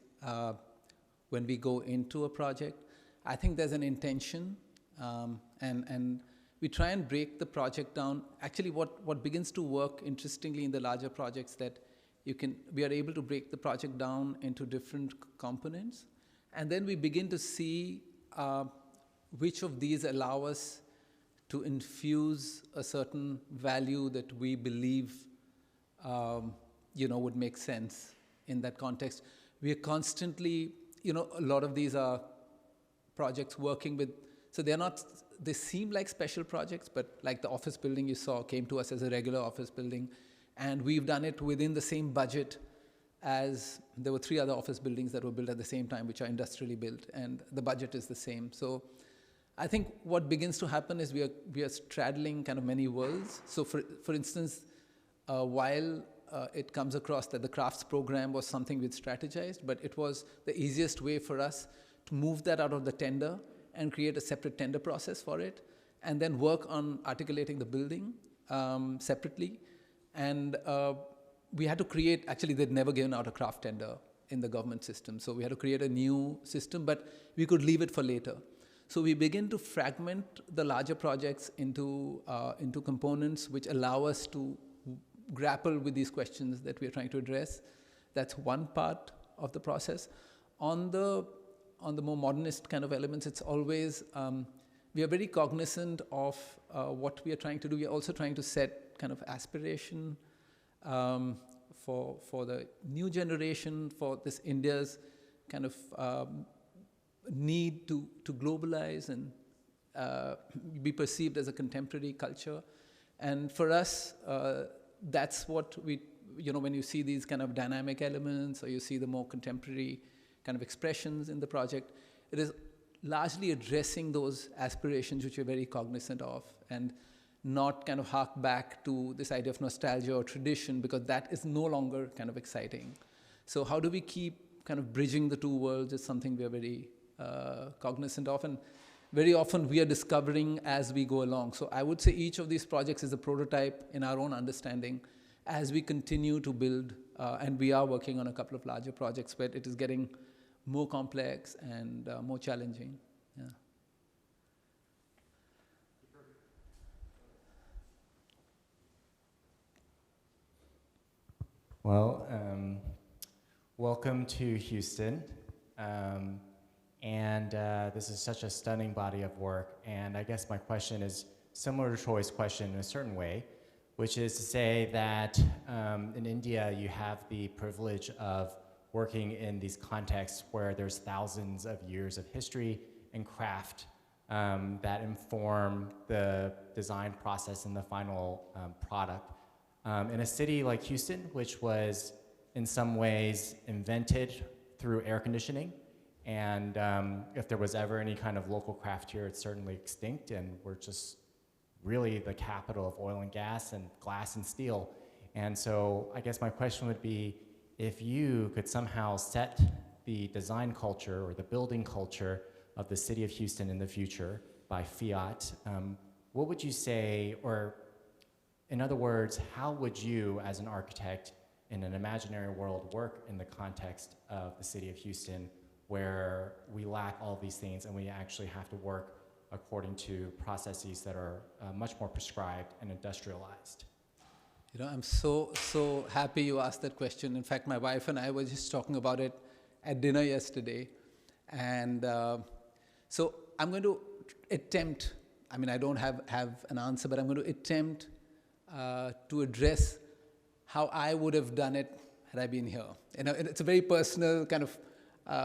when we go into a project. I think there's an intention, and we try and break the project down. Actually, what begins to work interestingly in the larger projects, that we are able to break the project down into different components, and then we begin to see which of these allow us to infuse a certain value that we believe would make sense in that context. We are constantly, a lot of these are projects working with, so they seem like special projects, but like the office building you saw came to us as a regular office building, and we've done it within the same budget as there were 3 other office buildings that were built at the same time, which are industrially built, and the budget is the same. So I think what begins to happen is we are straddling kind of many worlds. So for instance, while it comes across that the crafts program was something we'd strategized, but it was the easiest way for us to move that out of the tender and create a separate tender process for it, and then work on articulating the building separately. And we had to create, actually they'd never given out a craft tender in the government system, so we had to create a new system, but we could leave it for later. So we begin to fragment the larger projects into components which allow us to grapple with these questions that we are trying to address. That's one part of the process. On the more modernist kind of elements, it's always, we are very cognizant of what we are trying to do. We are also trying to set kind of aspiration for the new generation, for this India's kind of need to globalize and be perceived as a contemporary culture. And for us, that's what we, when you see these kind of dynamic elements, or you see the more contemporary kind of expressions in the project, it is largely addressing those aspirations which we're very cognizant of, and not kind of hark back to this idea of nostalgia or tradition, because that is no longer kind of exciting. So how do we keep kind of bridging the two worlds is something we are very cognizant of, and very often we are discovering as we go along. So I would say each of these projects is a prototype in our own understanding as we continue to build, and we are working on a couple of larger projects where it is getting more complex and more challenging. Yeah. Well, welcome to Houston. And this is such a stunning body of work. And I guess my question is similar to Troy's question in a certain way, which is to say that in India, you have the privilege of working in these contexts where there's thousands of years of history and craft that inform the design process and the final product. In a city like Houston, which was in some ways invented through air conditioning, and if there was ever any kind of local craft here, it's certainly extinct, and we're just really the capital of oil and gas and glass and steel. And so I guess my question would be, if you could somehow set the design culture or the building culture of the city of Houston in the future by fiat, what would you say, or in other words, how would you as an architect in an imaginary world work in the context of the city of Houston, where we lack all these things and we actually have to work according to processes that are much more prescribed and industrialized? I'm so happy you asked that question. In fact, my wife and I were just talking about it at dinner yesterday. And so I'm going to attempt, I don't have an answer, but I'm going to attempt to address how I would have done it had I been here? You know, it's a very personal kind of,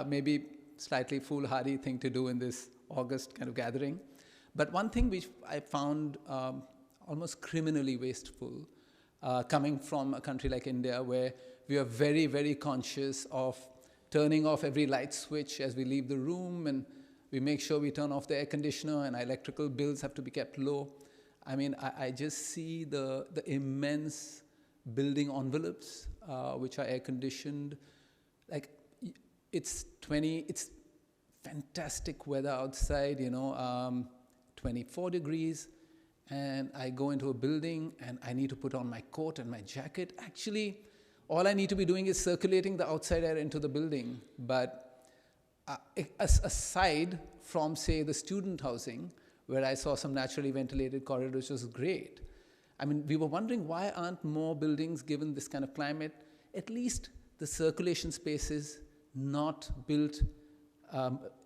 maybe slightly foolhardy thing to do in this August kind of gathering. But one thing which I found almost criminally wasteful, coming from a country like India, where we are very, very conscious of turning off every light switch as we leave the room, and we make sure we turn off the air conditioner, and our electrical bills have to be kept low. I mean, I just see the immense building envelopes, which are air conditioned. Like, it's fantastic weather outside, 24 degrees, and I go into a building and I need to put on my coat and my jacket. Actually, all I need to be doing is circulating the outside air into the building. But aside from, say, the student housing, where I saw some naturally ventilated corridors, which was great. I mean, we were wondering, why aren't more buildings, given this kind of climate, at least the circulation spaces not built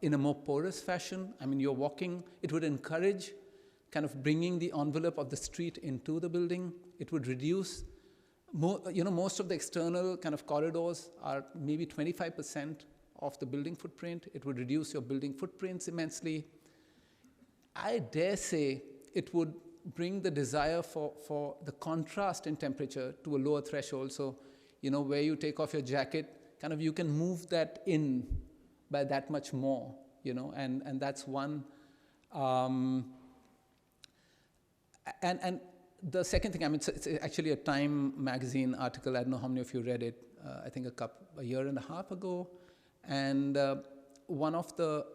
in a more porous fashion? I mean, you're walking, it would encourage kind of bringing the envelope of the street into the building. It would reduce, most of the external kind of corridors are maybe 25% of the building footprint. It would reduce your building footprints immensely. I dare say it would bring the desire for the contrast in temperature to a lower threshold. So, where you take off your jacket, kind of you can move that in by that much more, and that's one. And the second thing, I mean, it's actually a Time magazine article. I don't know how many of you read it. I think a year and a half ago. And one of the,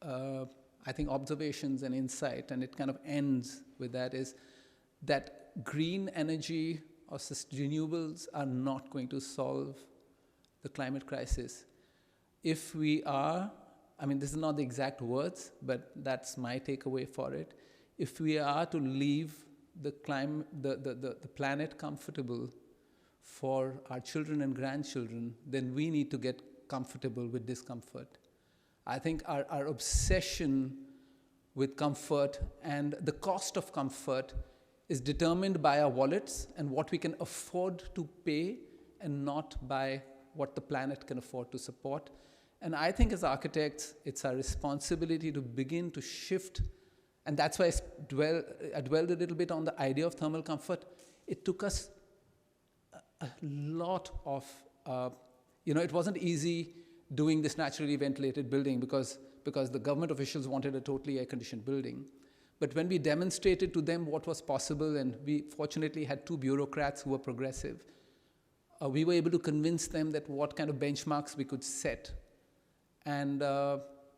I think, observations and insight, and it kind of ends with that, is that green energy or renewables are not going to solve the climate crisis. If we are, I mean, this is not the exact words, but that's my takeaway for it. If we are to leave the planet comfortable for our children and grandchildren, then we need to get comfortable with discomfort. I think our obsession with comfort and the cost of comfort is determined by our wallets and what we can afford to pay, and not by what the planet can afford to support. And I think as architects, it's our responsibility to begin to shift. And that's why I dwelled a little bit on the idea of thermal comfort. It took us a lot of, it wasn't easy doing this naturally ventilated building because the government officials wanted a totally air-conditioned building. But when we demonstrated to them what was possible, and we fortunately had two bureaucrats who were progressive, we were able to convince them that what kind of benchmarks we could set. And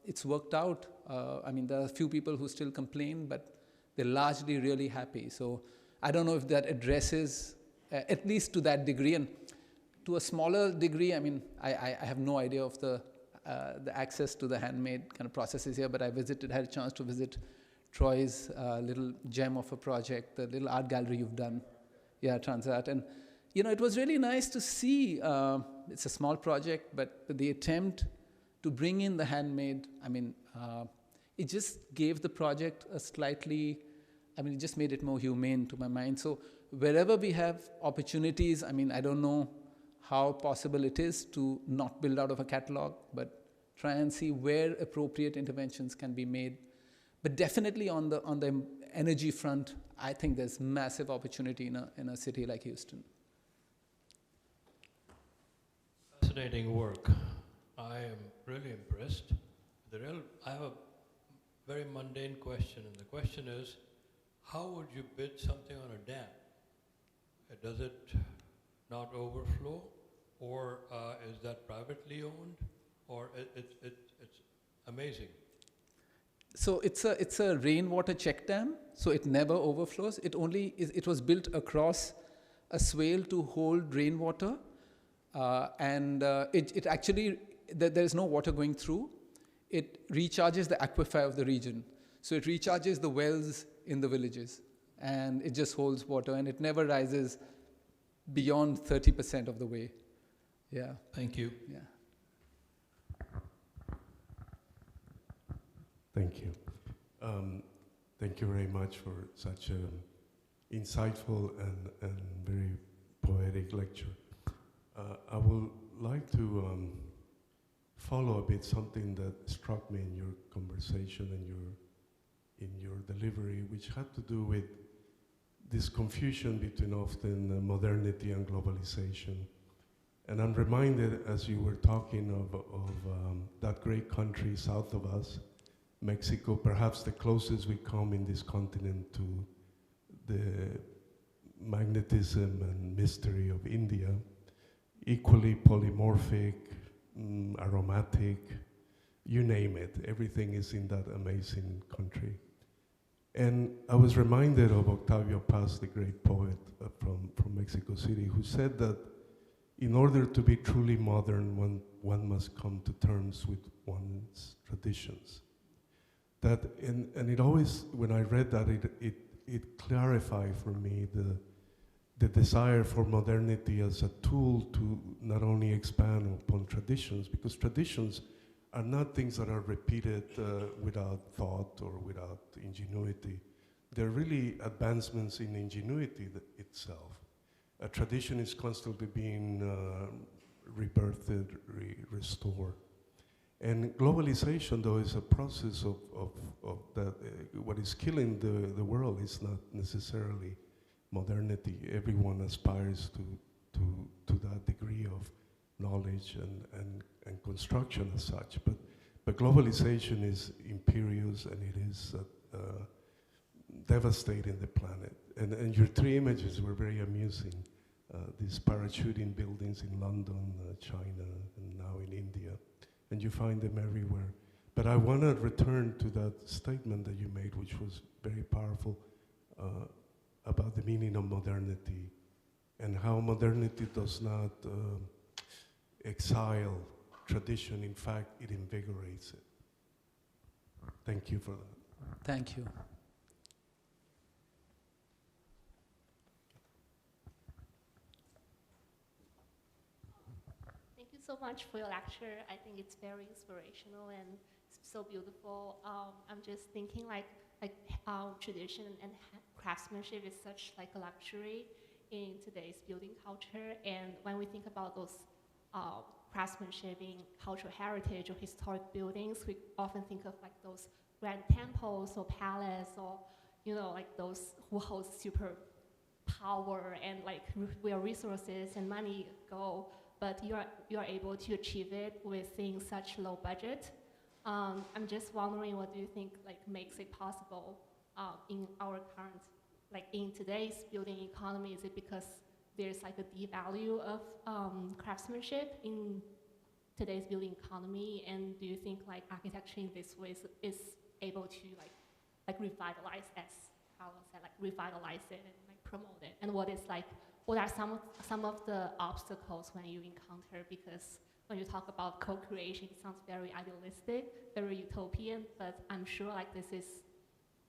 it's worked out. I mean, there are a few people who still complain, but they're largely really happy. So I don't know if that addresses, at least to that degree. And to a smaller degree, I mean, I have no idea of the access to the handmade kind of processes here, but I had a chance to visit Troy's little gem of a project, the little art gallery you've done. Yeah, Transat. And, it was really nice to see, it's a small project, but the attempt to bring in the handmade, I mean, it just gave the project a slightly, I mean, it just made it more humane to my mind. So wherever we have opportunities, I mean, I don't know how possible it is to not build out of a catalog, but try and see where appropriate interventions can be made. But definitely on the energy front, I think there's massive opportunity in a city like Houston. Fascinating work. I am really impressed. I have a very mundane question, and the question is, how would you build something on a dam? Does it not overflow, or is that privately owned, or it's amazing? So it's a rainwater check dam, so it never overflows. It was built across a swale to hold rainwater, and it actually, there is no water going through. It recharges the aquifer of the region. So it recharges the wells in the villages, and it just holds water, and it never rises beyond 30% of the way. Yeah. Thank you. Yeah. Thank you. Thank you very much for such an insightful and very poetic lecture. I would like to follow a bit something that struck me in your conversation and in your delivery, which had to do with this confusion between often modernity and globalization. And I'm reminded, as you were talking of that great country south of us, Mexico, perhaps the closest we come in this continent to the magnetism and mystery of India, equally polymorphic, aromatic, you name it, everything is in that amazing country. And I was reminded of Octavio Paz, the great poet from Mexico City, who said that in order to be truly modern, one must come to terms with one's traditions. That, and it always, when I read that, it clarified for me the desire for modernity as a tool to not only expand upon traditions, because traditions are not things that are repeated without thought or without ingenuity. They're really advancements in ingenuity itself. A tradition is constantly being rebirthed, restored. And globalization, though, is a process of that. What is killing the world is not necessarily modernity. Everyone aspires to that degree of knowledge and construction as such. But globalization is imperious, and it is devastating the planet. And your three images were very amusing. These parachuting buildings in London, China, and now in India. And you find them everywhere. But I want to return to that statement that you made, which was very powerful, about the meaning of modernity and how modernity does not exile tradition. In fact, it invigorates it. Thank you for that. Thank you. Thank you so much for your lecture. I think it's very inspirational and so beautiful. I'm just thinking like tradition and craftsmanship is such like a luxury in today's building culture. And when we think about those craftsmanship in cultural heritage or historic buildings, we often think of like those grand temples or palace or, you know, like those who hold super power and like where resources and money go. But you are able to achieve it within such low budget. I'm just wondering, what do you think like makes it possible in our current, like in today's building economy? Is it because there's like a devalue of craftsmanship in today's building economy? And do you think like architecture in this way is able to like revitalize, as Carlos said, like revitalize it and like promote it? And what are some of the obstacles when you encounter? Because when you talk about co-creation, it sounds very idealistic, very utopian, but I'm sure like this is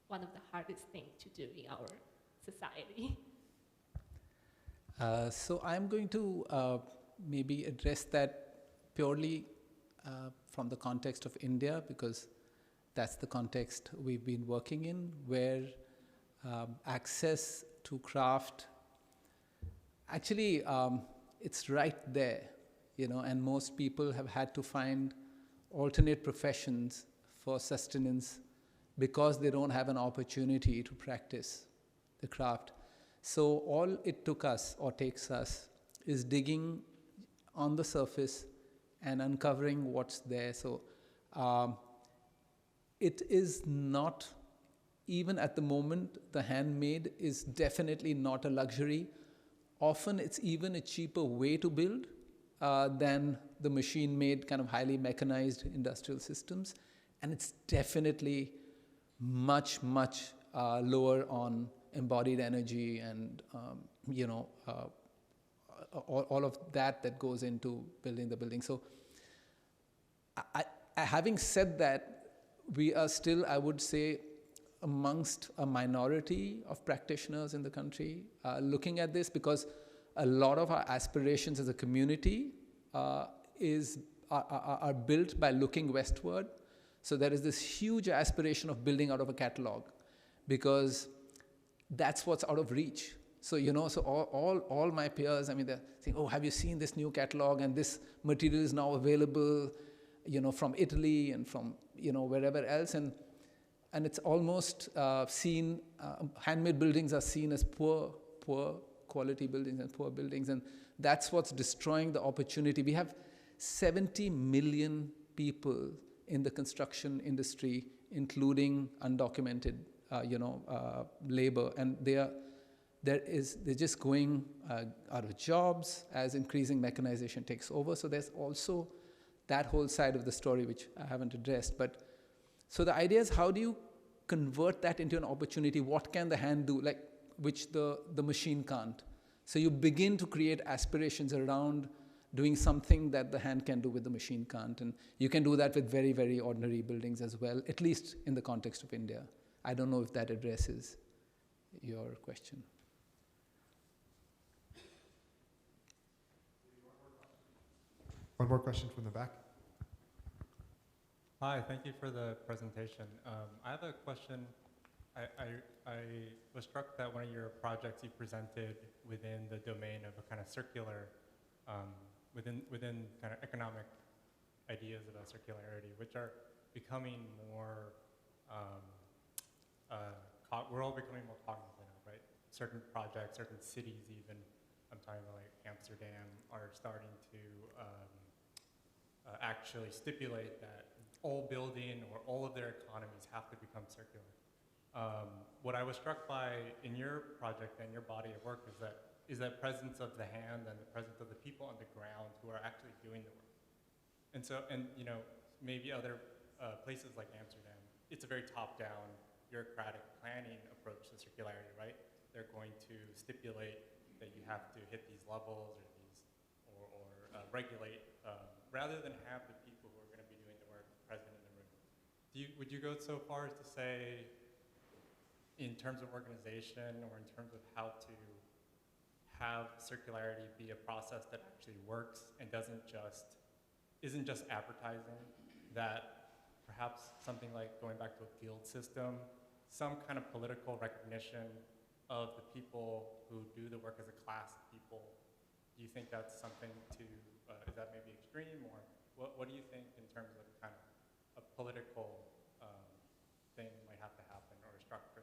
one of the hardest things to do in our society. So I'm going to maybe address that purely from the context of India, because that's the context we've been working in, where access to craft, actually it's right there, you know, and most people have had to find alternate professions for sustenance because they don't have an opportunity to practice the craft. So all it took us, or takes us, is digging on the surface and uncovering what's there. So it is not, even at the moment, the handmade is definitely not a luxury. Often it's even a cheaper way to build than the machine-made, kind of highly mechanized industrial systems. And it's definitely much, much lower on embodied energy and, you know, all of that goes into building the building. So having said that, we are still, I would say, amongst a minority of practitioners in the country looking at this, because a lot of our aspirations as a community are built by looking westward. So there is this huge aspiration of building out of a catalog, because that's what's out of reach. So, so all my peers, I mean, they're saying, oh, have you seen this new catalog? And this material is now available, from Italy and from, wherever else. And it's almost seen, handmade buildings are seen as poor quality buildings and poor buildings. And that's what's destroying the opportunity. We have 70 million people in the construction industry, including undocumented, labor. And they're just going out of jobs as increasing mechanization takes over. So there's also that whole side of the story, which I haven't addressed. But so the idea is, how do you convert that into an opportunity? What can the hand do, like which the machine can't? So you begin to create aspirations around doing something that the hand can do with the machine can't. And you can do that with very, very ordinary buildings as well, at least in the context of India. I don't know if that addresses your question. One more question from the back. Hi, thank you for the presentation. I have a question. I was struck that one of your projects you presented within the domain of a kind of circular, within kind of economic ideas about circularity, which are becoming more, we're all becoming more cognizant of, right? Certain projects, certain cities even, I'm talking about like Amsterdam, are starting to actually stipulate that all building or all of their economies have to become circular. What I was struck by in your project and your body of work is that presence of the hand and the presence of the people on the ground who are actually doing the work. And so, maybe other places like Amsterdam, it's a very top-down, bureaucratic planning approach to circularity, right? They're going to stipulate that you have to hit these levels or regulate, rather than have the people who are going to be doing the work present in the room. Would you go so far as to say, in terms of organization or in terms of how to have circularity be a process that actually works and isn't just advertising, that perhaps something like going back to a guild system, some kind of political recognition of the people who do the work as a class of people? Do you think that's something is that maybe extreme, or what do you think in terms of kind of a political thing might have to happen, or a structure?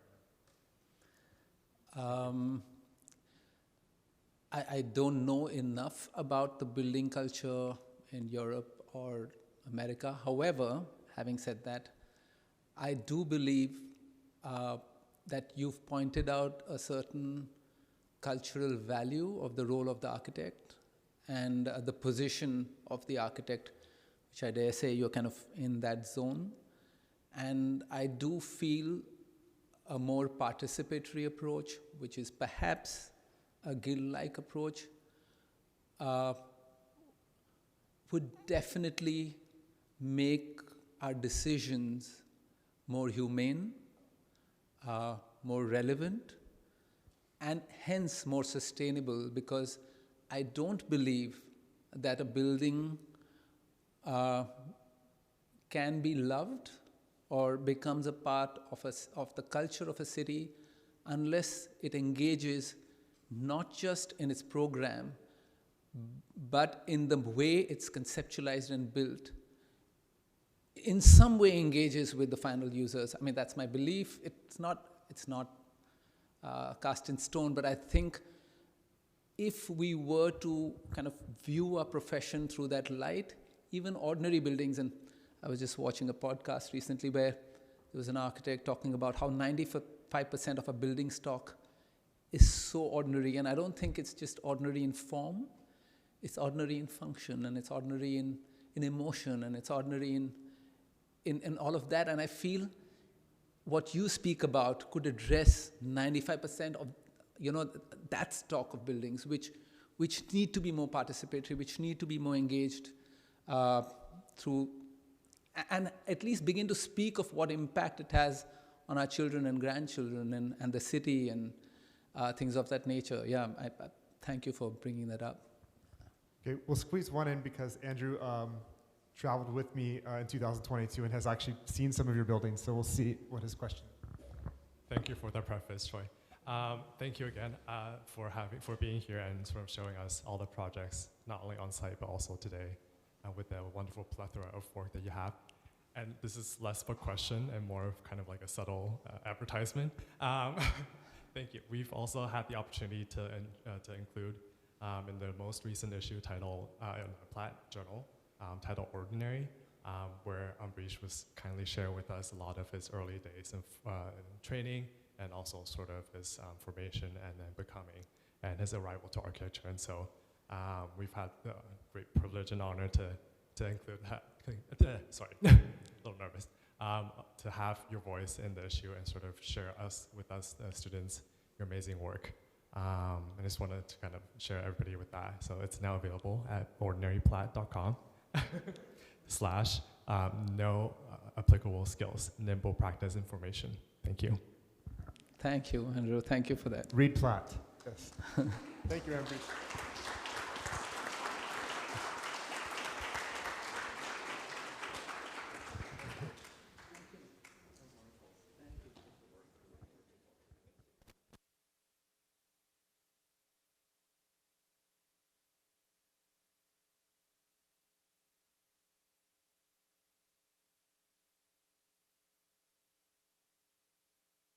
I don't know enough about the building culture in Europe or America. However, having said that, I do believe that you've pointed out a certain cultural value of the role of the architect and the position of the architect, which I dare say you're kind of in that zone. And I do feel a more participatory approach, which is perhaps a guild-like approach, would definitely make our decisions more humane, more relevant, and hence more sustainable, because I don't believe that a building can be loved or becomes a part of the culture of a city unless it engages not just in its program, but in the way it's conceptualized and built, in some way engages with the final users. I mean, that's my belief. It's not cast in stone, but I think if we were to kind of view our profession through that light, even ordinary buildings, and I was just watching a podcast recently where there was an architect talking about how 95% of a building stock is so ordinary, and I don't think it's just ordinary in form, it's ordinary in function, and it's ordinary in emotion, and it's ordinary in all of that. And I feel what you speak about could address 95% of that stock of buildings, which need to be more participatory, which need to be more engaged through, and at least begin to speak of what impact it has on our children and grandchildren and the city and things of that nature. Yeah, I thank you for bringing that up. Okay, we'll squeeze one in because Andrew traveled with me in 2022 and has actually seen some of your buildings, so we'll see what his question is. Thank you for the preface, Troy. Thank you again for being here and sort of showing us all the projects, not only on site but also today, with the wonderful plethora of work that you have. And this is less of a question and more of kind of like a subtle advertisement. Thank you. We've also had the opportunity to include in the most recent issue titled in the Platt Journal, titled Ordinary, where Ambrish was kindly sharing with us a lot of his early days of training and also sort of his formation and then becoming and his arrival to architecture. And so we've had the great privilege and honor to include that. Sorry, a little nervous. To have your voice in the issue and sort of share with us, the students, your amazing work. I just wanted to kind of share everybody with that. So it's now available at ordinaryplatt.com / no applicable skills, nimble practice information. Thank you. Thank you, Andrew. Thank you for that. Read Platt. Yes. Thank you, Ambrish.